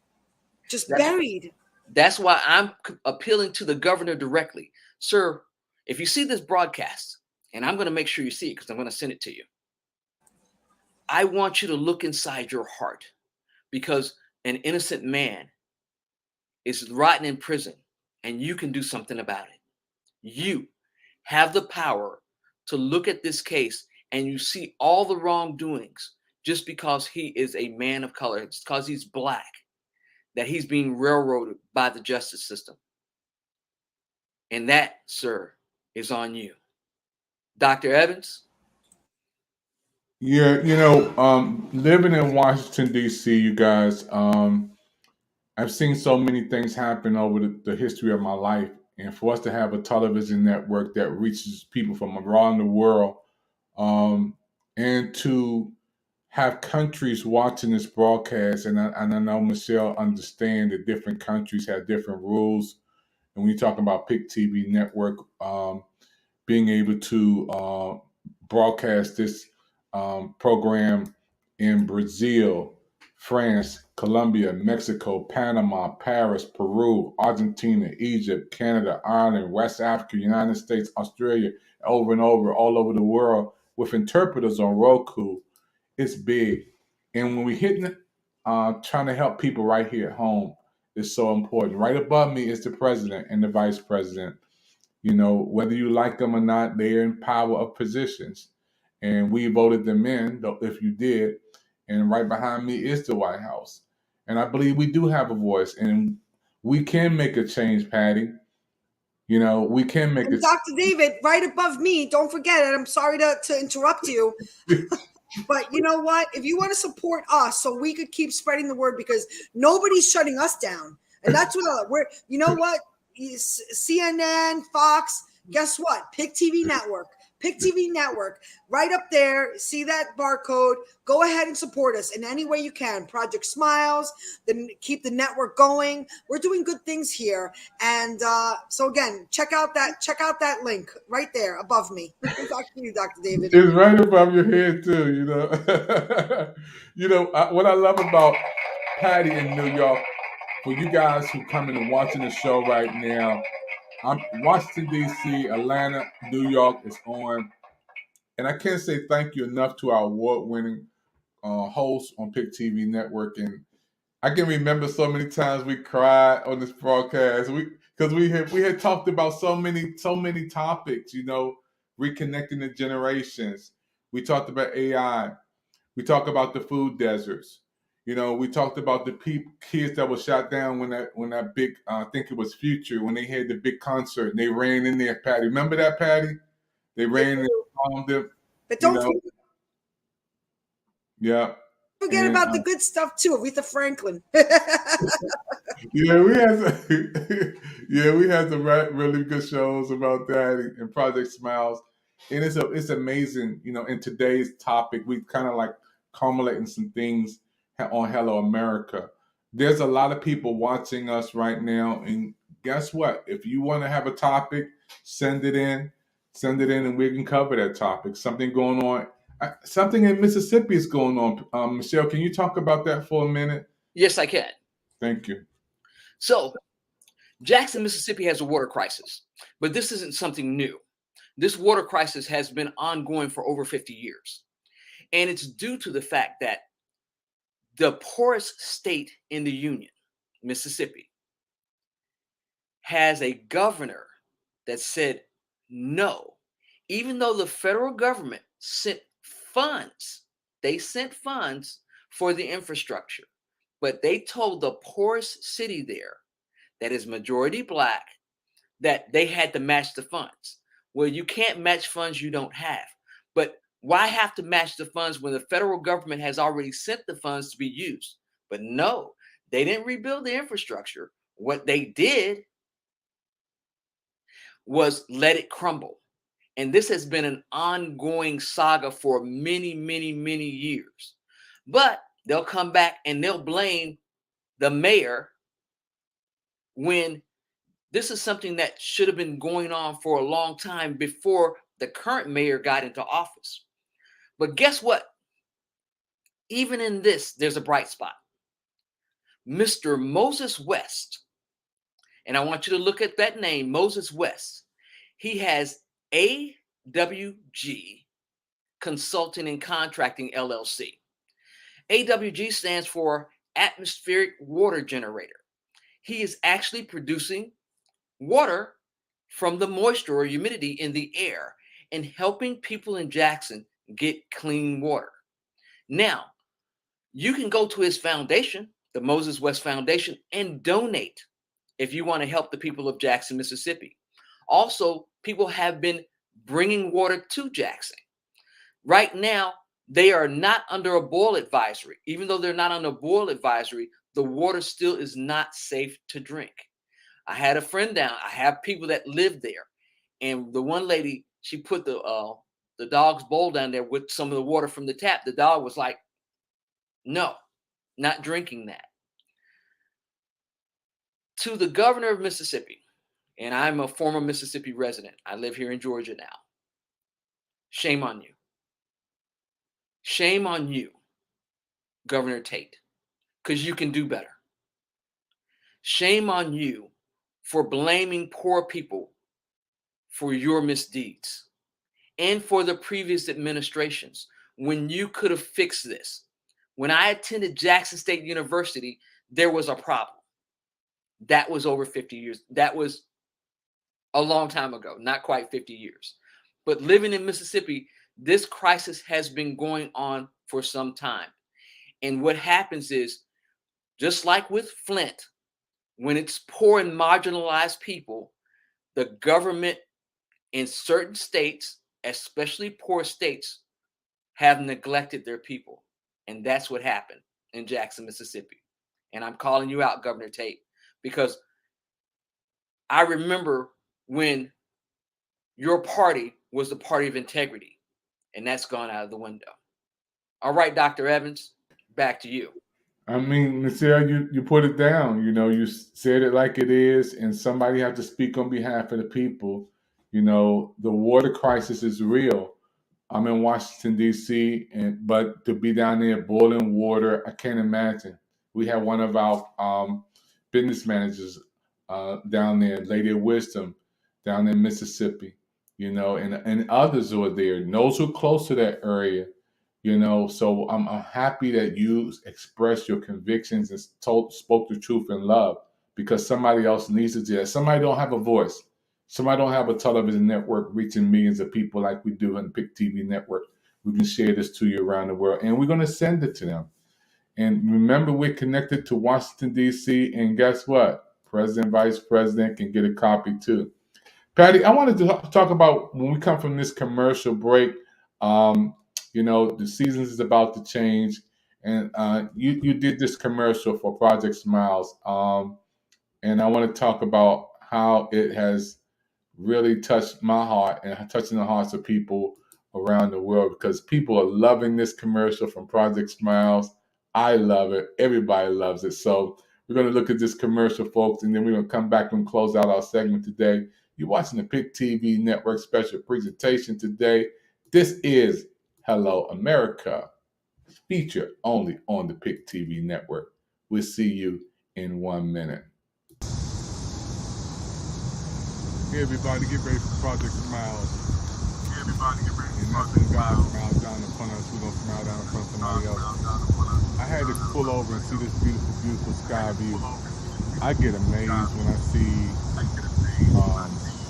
just buried. That's why I'm appealing to the governor directly. Sir, if you see this broadcast, and I'm going to make sure you see it because I'm going to send it to you, I want you to look inside your heart, because an innocent man is rotting in prison and you can do something about it. You have the power to look at this case and you see all the wrongdoings just because he is a man of color, it's because he's black, that he's being railroaded by the justice system. And that, sir, is on you. Dr. Evans? Yeah, living in Washington, D.C., you guys, I've seen so many things happen over the history of my life. And for us to have a television network that reaches people from around the world, and to have countries watching this broadcast, and I know Michelle understand that different countries have different rules. And when you talk about PIC TV network, being able to broadcast this program in Brazil, France, Colombia, Mexico, Panama, Paris, Peru, Argentina, Egypt, Canada, Ireland, West Africa, United States, Australia, over and over, all over the world, with interpreters on Roku, it's big. And when we're hitting, trying to help people right here at home, is so important. Right above me is the president and the vice president. Whether you like them or not, they're in power of positions. And we voted them in, if you did. And right behind me is the White House. And I believe we do have a voice. And we can make a change, Patty. We can make it. Dr. David, right above me, don't forget it. I'm sorry to interrupt you. But you know what? If you want to support us so we could keep spreading the word, because nobody's shutting us down. And that's what we're, you know what? CNN, Fox, guess what? PIC TV Network. PIC TV Network, right up there. See that barcode. Go ahead and support us in any way you can. Project Smiles, then keep the network going. We're doing good things here. And so again, check out that link right there above me. Back to you, Dr. David. It's right above your head too, what I love about Patty in New York, for you guys who coming and watching the show right now, I'm Washington, D.C., Atlanta, New York is on. And I can't say thank you enough to our award-winning hosts on PIC TV Network. And I can remember so many times we cried on this broadcast because we had talked about so many topics, reconnecting the generations. We talked about AI. We talked about the food deserts. We talked about the kids that were shot down when that big, I think it was Future, when they had the big concert and they ran in there, Patty. Remember that, Patty? They ran and bombed them. But don't forget, Yeah. Forget And about the good stuff too, Aretha Franklin. yeah, we had we had some really good shows about that and Project Smiles, and it's amazing. In today's topic, we kind of like culminating some things on Hello America. There's a lot of people watching us right now, and guess what? If you want to have a topic, send it in, and we can cover that topic. Something going on. Something in Mississippi is going on. Michelle, can you talk about that for a minute? Yes, I can. Thank you. So, Jackson, Mississippi has a water crisis, but this isn't something new. This water crisis has been ongoing for over 50 years. And it's due to the fact that the poorest state in the Union, Mississippi, has a governor that said no, even though the federal government sent funds, they sent funds for the infrastructure, but they told the poorest city there that is majority Black that they had to match the funds. Well, you can't match funds you don't have. But why have to match the funds when the federal government has already sent the funds to be used? But no, they didn't rebuild the infrastructure. What they did was let it crumble. And this has been an ongoing saga for many, many, many years. But they'll come back and they'll blame the mayor when this is something that should have been going on for a long time before the current mayor got into office. But guess what? Even in this, there's a bright spot. Mr. Moses West, and I want you to look at that name, Moses West. He has AWG Consulting and Contracting LLC. AWG stands for Atmospheric Water Generator. He is actually producing water from the moisture or humidity in the air and helping people in Jackson get clean water. Now, you can go to his foundation, the Moses West Foundation, and donate if you want to help the people of Jackson, Mississippi. Also, people have been bringing water to Jackson. Right now, they are not under a boil advisory. Even though they're not under a boil advisory, the water still is not safe to drink. I had a friend down. I have people that live there. And the one lady, she put the dog's bowl down there with some of the water from the tap. The dog was like, no, not drinking that. To the governor of Mississippi, and I'm a former Mississippi resident. I live here in Georgia now. Shame on you. Shame on you, Governor Tate, because you can do better. Shame on you for blaming poor people for your misdeeds and for the previous administrations when you could have fixed this. When I attended Jackson State University, there was a problem. That was over 50 years. That was a long time ago, not quite 50 years. But living in Mississippi, this crisis has been going on for some time. And what happens is, just like with Flint, when it's poor and marginalized people, the government in certain states, especially poor states, have neglected their people. And that's what happened in Jackson, Mississippi. And I'm calling you out, Governor Tate, because I remember when your party was the party of integrity, and that's gone out of the window. All right, Dr. Evans, back to you. I mean, Michelle, you put it down. You said it like it is, and somebody have to speak on behalf of the people. The water crisis is real. I'm in Washington, D.C., but to be down there boiling water, I can't imagine. We have one of our business managers down there, Lady of Wisdom, down in Mississippi, and others who are there, those who are close to that area, So I'm happy that you expressed your convictions and spoke the truth in love, because somebody else needs to do that. Somebody don't have a voice. Somebody don't have a television network reaching millions of people like we do on the PIC TV network. We can share this to you around the world, and we're going to send it to them. And remember, we're connected to Washington, D.C., and guess what? President, Vice President can get a copy too. Patty, I wanted to talk about when we come from this commercial break, You know, the seasons is about to change, and you did this commercial for Project Smiles, and I want to talk about how it has really touched my heart and touching the hearts of people around the world, because people are loving this commercial from Project Smiles. I love it. Everybody loves it. So we're going to look at this commercial, folks, and then we're going to come back and close out our segment today. You're watching the PIC TV Network special presentation today. This is Hello America, featured only on the PIC TV Network. We'll see you in 1 minute. Hey everybody, get ready for Project Smiles. Hey everybody, get ready for Project Smiles. Smile down in front of us, we're gonna smile down in front of somebody else. I had to pull over and see this beautiful, beautiful sky view. I get amazed when I see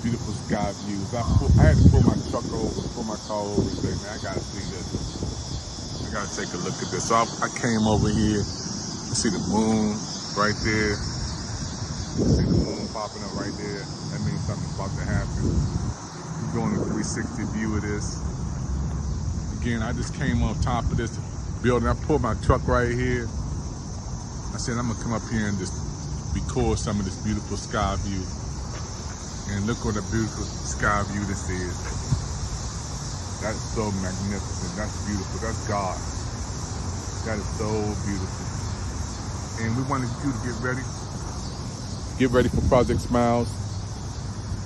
beautiful sky views. I had to pull my truck over, pull my car over and say, man, I gotta see this. I gotta take a look at this. So I came over here to see the moon right there. See the moon popping up right there. That means something's about to happen. We're doing a 360 view of this. Again, I just came on top of this building. I pulled my truck right here. I said, I'm gonna come up here and just record some of this beautiful sky view. And look what a beautiful sky view this is. That's so magnificent. That's beautiful. That's God. That is so beautiful. And we wanted you to get ready. Get ready for Project Smiles.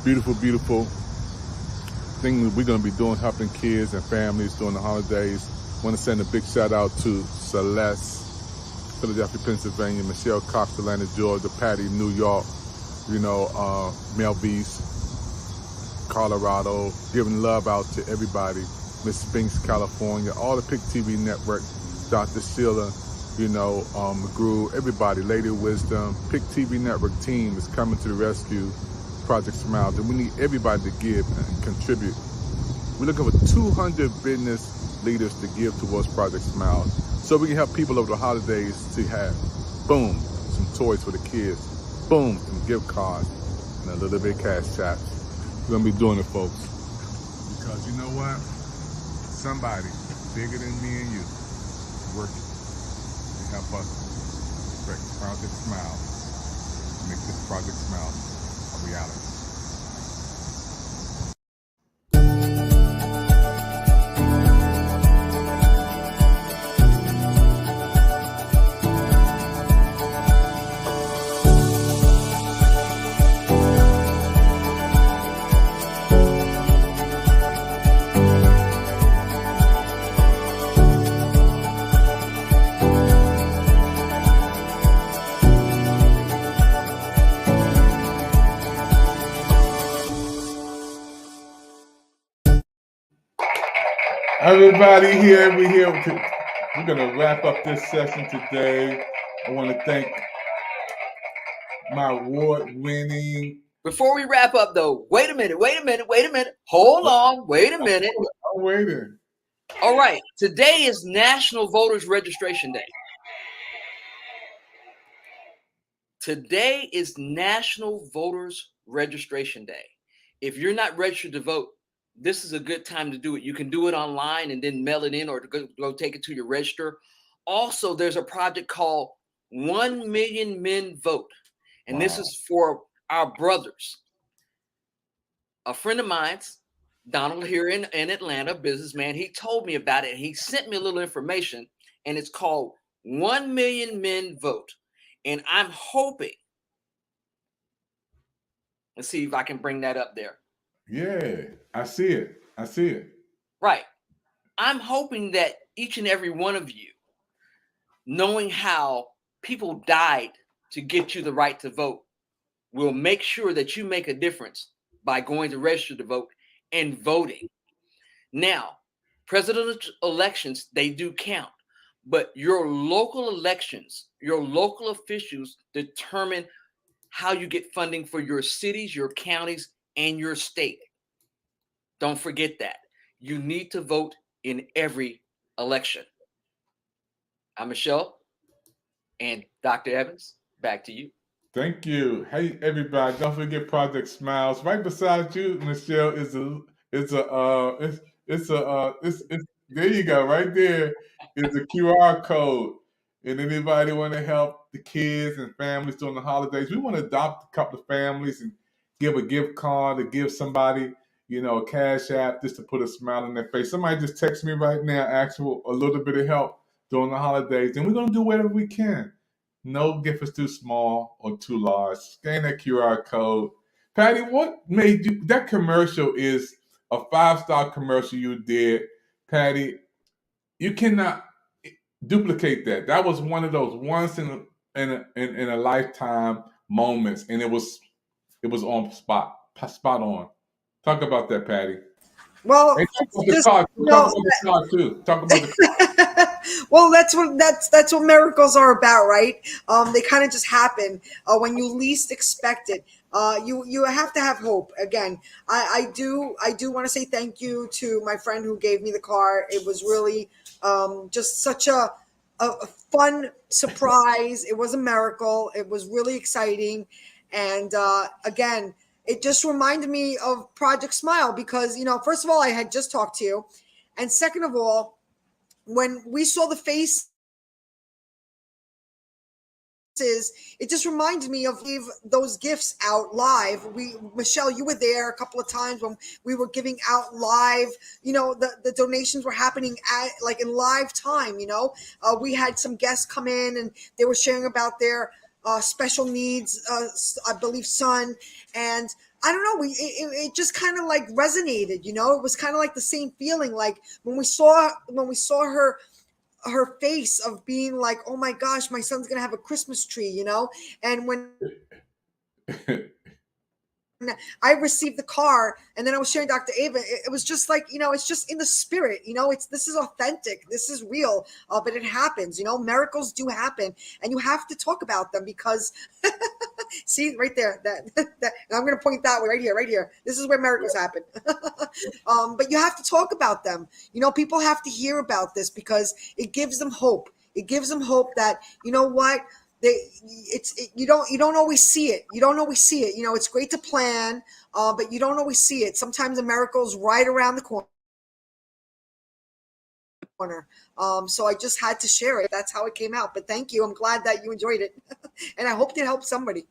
Beautiful, beautiful thing that we're going to be doing, helping kids and families during the holidays. Want to send a big shout out to Celeste, Philadelphia, Pennsylvania, Michelle Cox, Atlanta, Georgia, Patty, New York, Mel Beast, Colorado, giving love out to everybody. Miss Spinks, California, all the PIC TV Network, Dr. Sheila, McGrew, everybody, Lady Wisdom, PIC TV Network team is coming to the rescue, Project Smiles, and we need everybody to give and contribute. We're looking for 200 business leaders to give towards Project Smiles, so we can help people over the holidays to have, boom, some toys for the kids, boom, some gift cards, and a little bit of cash checks. We're gonna be doing it, folks, because you know what? Somebody bigger than me and you working to help us make Project Smile, make this Project Smile a reality. Everybody here, we're going to wrap up this session today. I want to thank my award-winning... Before we wrap up, though, wait a minute. Hold on, wait a minute. I'm waiting. All right, today is National Voters Registration Day. Today is National Voters Registration Day. If you're not registered to vote, this is a good time to do it. You can do it online and then mail it in, or go take it to your register. Also, there's a project called 1 Million Men Vote. And This is for our brothers. A friend of mine's, Donald here in Atlanta, businessman, he told me about it. He sent me a little information, and it's called 1 Million Men Vote. And I'm hoping, let's see if I can bring that up there. Yeah, I see it. Right. I'm hoping that each and every one of you, knowing how people died to get you the right to vote, will make sure that you make a difference by going to register to vote and voting. Now, presidential elections, they do count, but your local elections, your local officials determine how you get funding for your cities, your counties, and your state. Don't forget that. You need to vote in every election. I'm Michelle, and Dr. Evans, back to you. Thank you. Hey, everybody! Don't forget Project Smiles. Right beside you, Michelle, is There you go. Right there is the QR code. And anybody want to help the kids and families during the holidays, we want to adopt a couple of families and give a gift card or give somebody, a cash app just to put a smile on their face. Somebody just text me right now, ask for a little bit of help during the holidays, and we're going to do whatever we can. No gift is too small or too large. Scan that QR code. Patty, what made you, that commercial is a 5-star commercial you did. Patty, you cannot duplicate that. That was one of those once in a lifetime moments, and it was on spot on. Talk about that, Patty. Well, Hey, talk about just, the car. you Talk know, about the car too. Talk about the well, that's what miracles are about, right? They kind of just happen when you least expect it. You have to have hope. Again, I do want to say thank you to my friend who gave me the car. It was really just such a fun surprise. It was a miracle. It was really exciting, and again, it just reminded me of Project Smile because first of all, I had just talked to you, and second of all, when we saw the faces, it just reminded me of those gifts out live. Michelle, you were there a couple of times when we were giving out live. The donations were happening in live time. We had some guests come in and they were sharing about their special needs, I believe, son, and I don't know. It just kind of like resonated. It was kind of like the same feeling, like when we saw her face of being like, oh my gosh, my son's gonna have a Christmas tree, and when I received the car and then I was sharing Dr. Ava, it was just like, it's just in the spirit, this is authentic, this is real, but it happens, miracles do happen, and you have to talk about them because see right there, that I'm going to point that way right here. This is where miracles happen. But you have to talk about them. People have to hear about this because it gives them hope. It gives them hope that, you don't always see it. You don't always see it. It's great to plan, but you don't always see it. Sometimes a miracle is right around the corner. So I just had to share it. That's how it came out. But thank you. I'm glad that you enjoyed it, and I hope it helped somebody.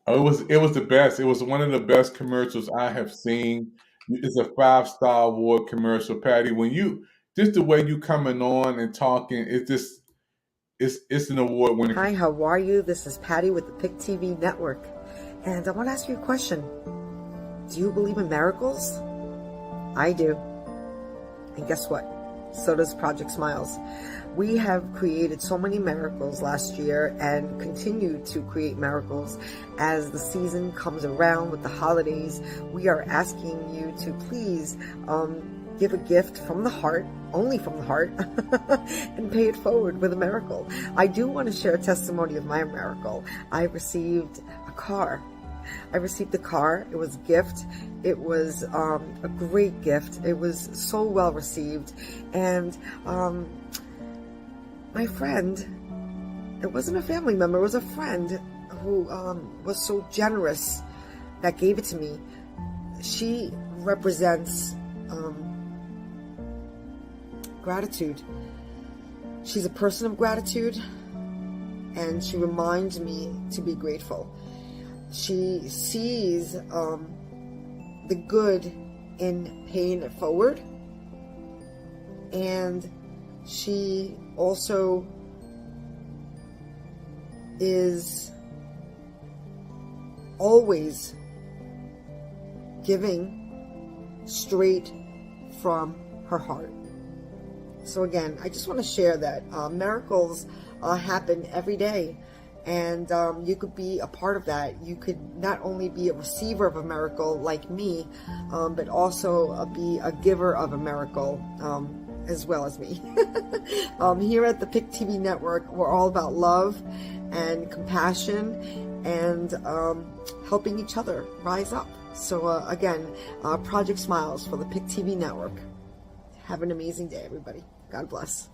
It was the best. It was one of the best commercials I have seen. It's a 5-star award commercial, Patty. When you just the way you coming on and talking, it's an award winning. Hi, how are you? This is Patty with the Pick TV Network, and I want to ask you a question. Do you believe in miracles? I do. And guess what? So does Project Smiles. We have created so many miracles last year and continue to create miracles as the season comes around with the holidays. We are asking you to please give a gift from the heart, only from the heart, and pay it forward with a miracle. I do want to share a testimony of my miracle. I received a car. It was a gift. It was a great gift. It was so well received. And my friend, it wasn't a family member, it was a friend who was so generous that gave it to me. She represents gratitude. She's a person of gratitude, and she reminds me to be grateful. She sees the good in paying it forward, and she also is always giving straight from her heart. So again, I just want to share that miracles happen every day. And you could be a part of that. You could not only be a receiver of a miracle like me, but also be a giver of a miracle as well as me. Here at the Pick TV Network, we're all about love and compassion and helping each other rise up. So again, Project Smiles for the Pick TV Network. Have an amazing day, everybody. God bless.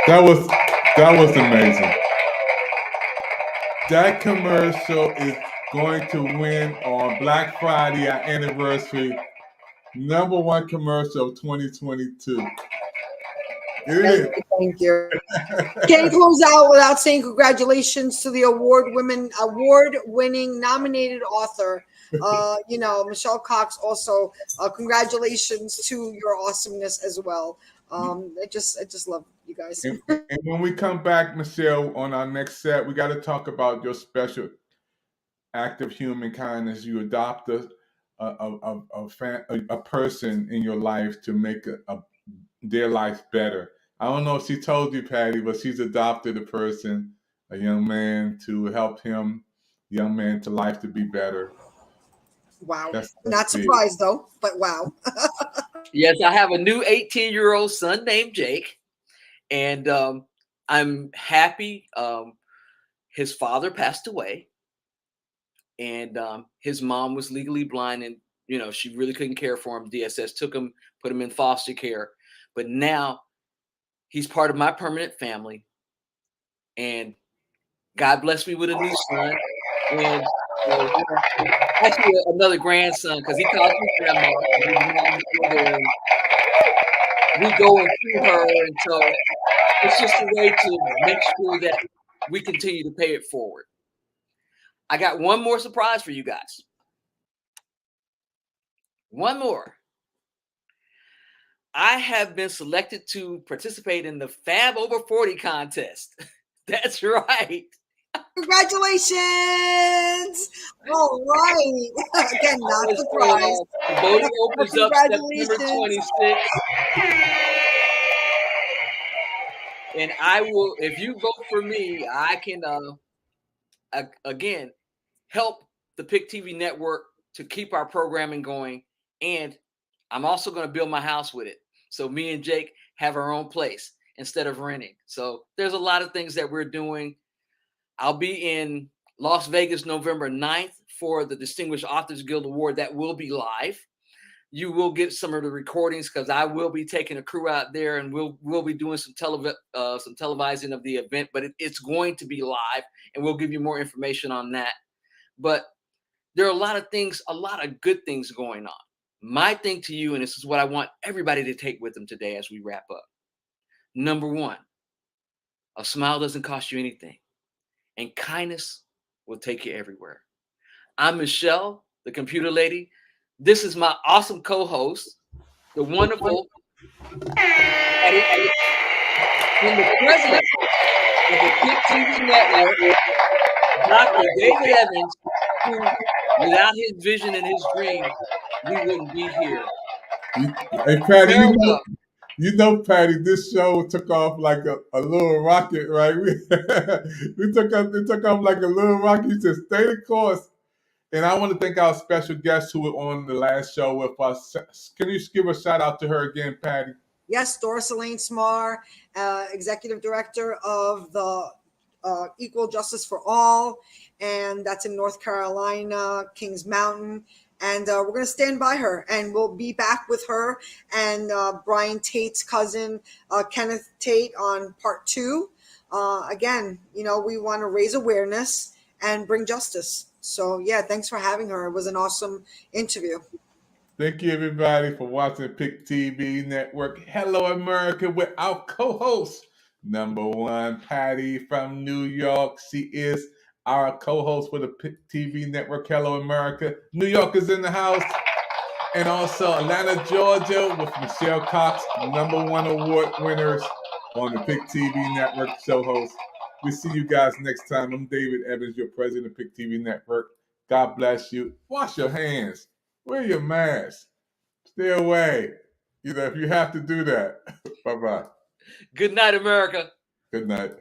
That was amazing. That commercial is going to win on Black Friday, our anniversary. #1 commercial of 2022. Thank you. Can't close out without saying congratulations to the award-winning nominated author. Michelle Cox. Also, congratulations to your awesomeness as well. I just love you guys. And when we come back, Michelle, on our next set, we got to talk about your special act of human kindness. You adopt a person in your life to make their life better. I don't know if she told you, Patty, but she's adopted a person, a young man, to help him, young man, to life to be better. Wow. That's Not big. surprised though, but wow. Yes, I have a new 18-year-old son named Jake, and I'm happy. His father passed away, and his mom was legally blind, and she really couldn't care for him. DSS took him, put him in foster care, but now he's part of my permanent family, and God blessed me with a new son, and actually another grandson, because he calls me grandma. We go and see her, and so it's just a way to make sure that we continue to pay it forward. I got one more surprise for you guys. One more. I have been selected to participate in the Fab Over 40 contest. That's right. Congratulations! All right. Again, not surprised. Voting opens up September 26th. And I will, if you vote for me, I can, again, help the PIC TV network to keep our programming going. And I'm also going to build my house with it. So me and Jake have our own place instead of renting. So there's a lot of things that we're doing. I'll be in Las Vegas November 9th for the Distinguished Authors Guild Award. That will be live. You will get some of the recordings because I will be taking a crew out there, and we'll be doing some televising of the event, but it's going to be live, and we'll give you more information on that. But there are a lot of things, a lot of good things going on. My thing to you, and this is what I want everybody to take with them today as we wrap up. Number one, a smile doesn't cost you anything, and kindness will take you everywhere. I'm Michelle, the computer lady. This is my awesome co-host, the wonderful and the president of the PIC TV network, Dr. David Evans, who, without his vision and his dream, we wouldn't be here. Hey, Patty, Patty, this show took off like a little rocket, right? It took off like a little rocket. You said, stay the course. And I want to thank our special guest who was on the last show with us. Can you just give a shout out to her again, Patty? Yes, Doris Elaine Smar, Executive Director of the Equal Justice for All, and that's in North Carolina, Kings Mountain. And we're going to stand by her, and we'll be back with her and Brian Tate's cousin, Kenneth Tate, on part 2. Again, we want to raise awareness and bring justice. So, yeah, thanks for having her. It was an awesome interview. Thank you, everybody, for watching PIC TV Network. Hello, America, with our co-host, #1, Patty from New York. She is our co-host for the PIC TV Network. Hello, America. New York is in the house. And also Atlanta, Georgia, with Michelle Cox, #1 award winners on the PIC TV Network show host. We see you guys next time. I'm David Evans, your president of PIC TV Network. God bless you. Wash your hands. Wear your mask. Stay away. If you have to do that. Bye-bye. Good night, America. Good night.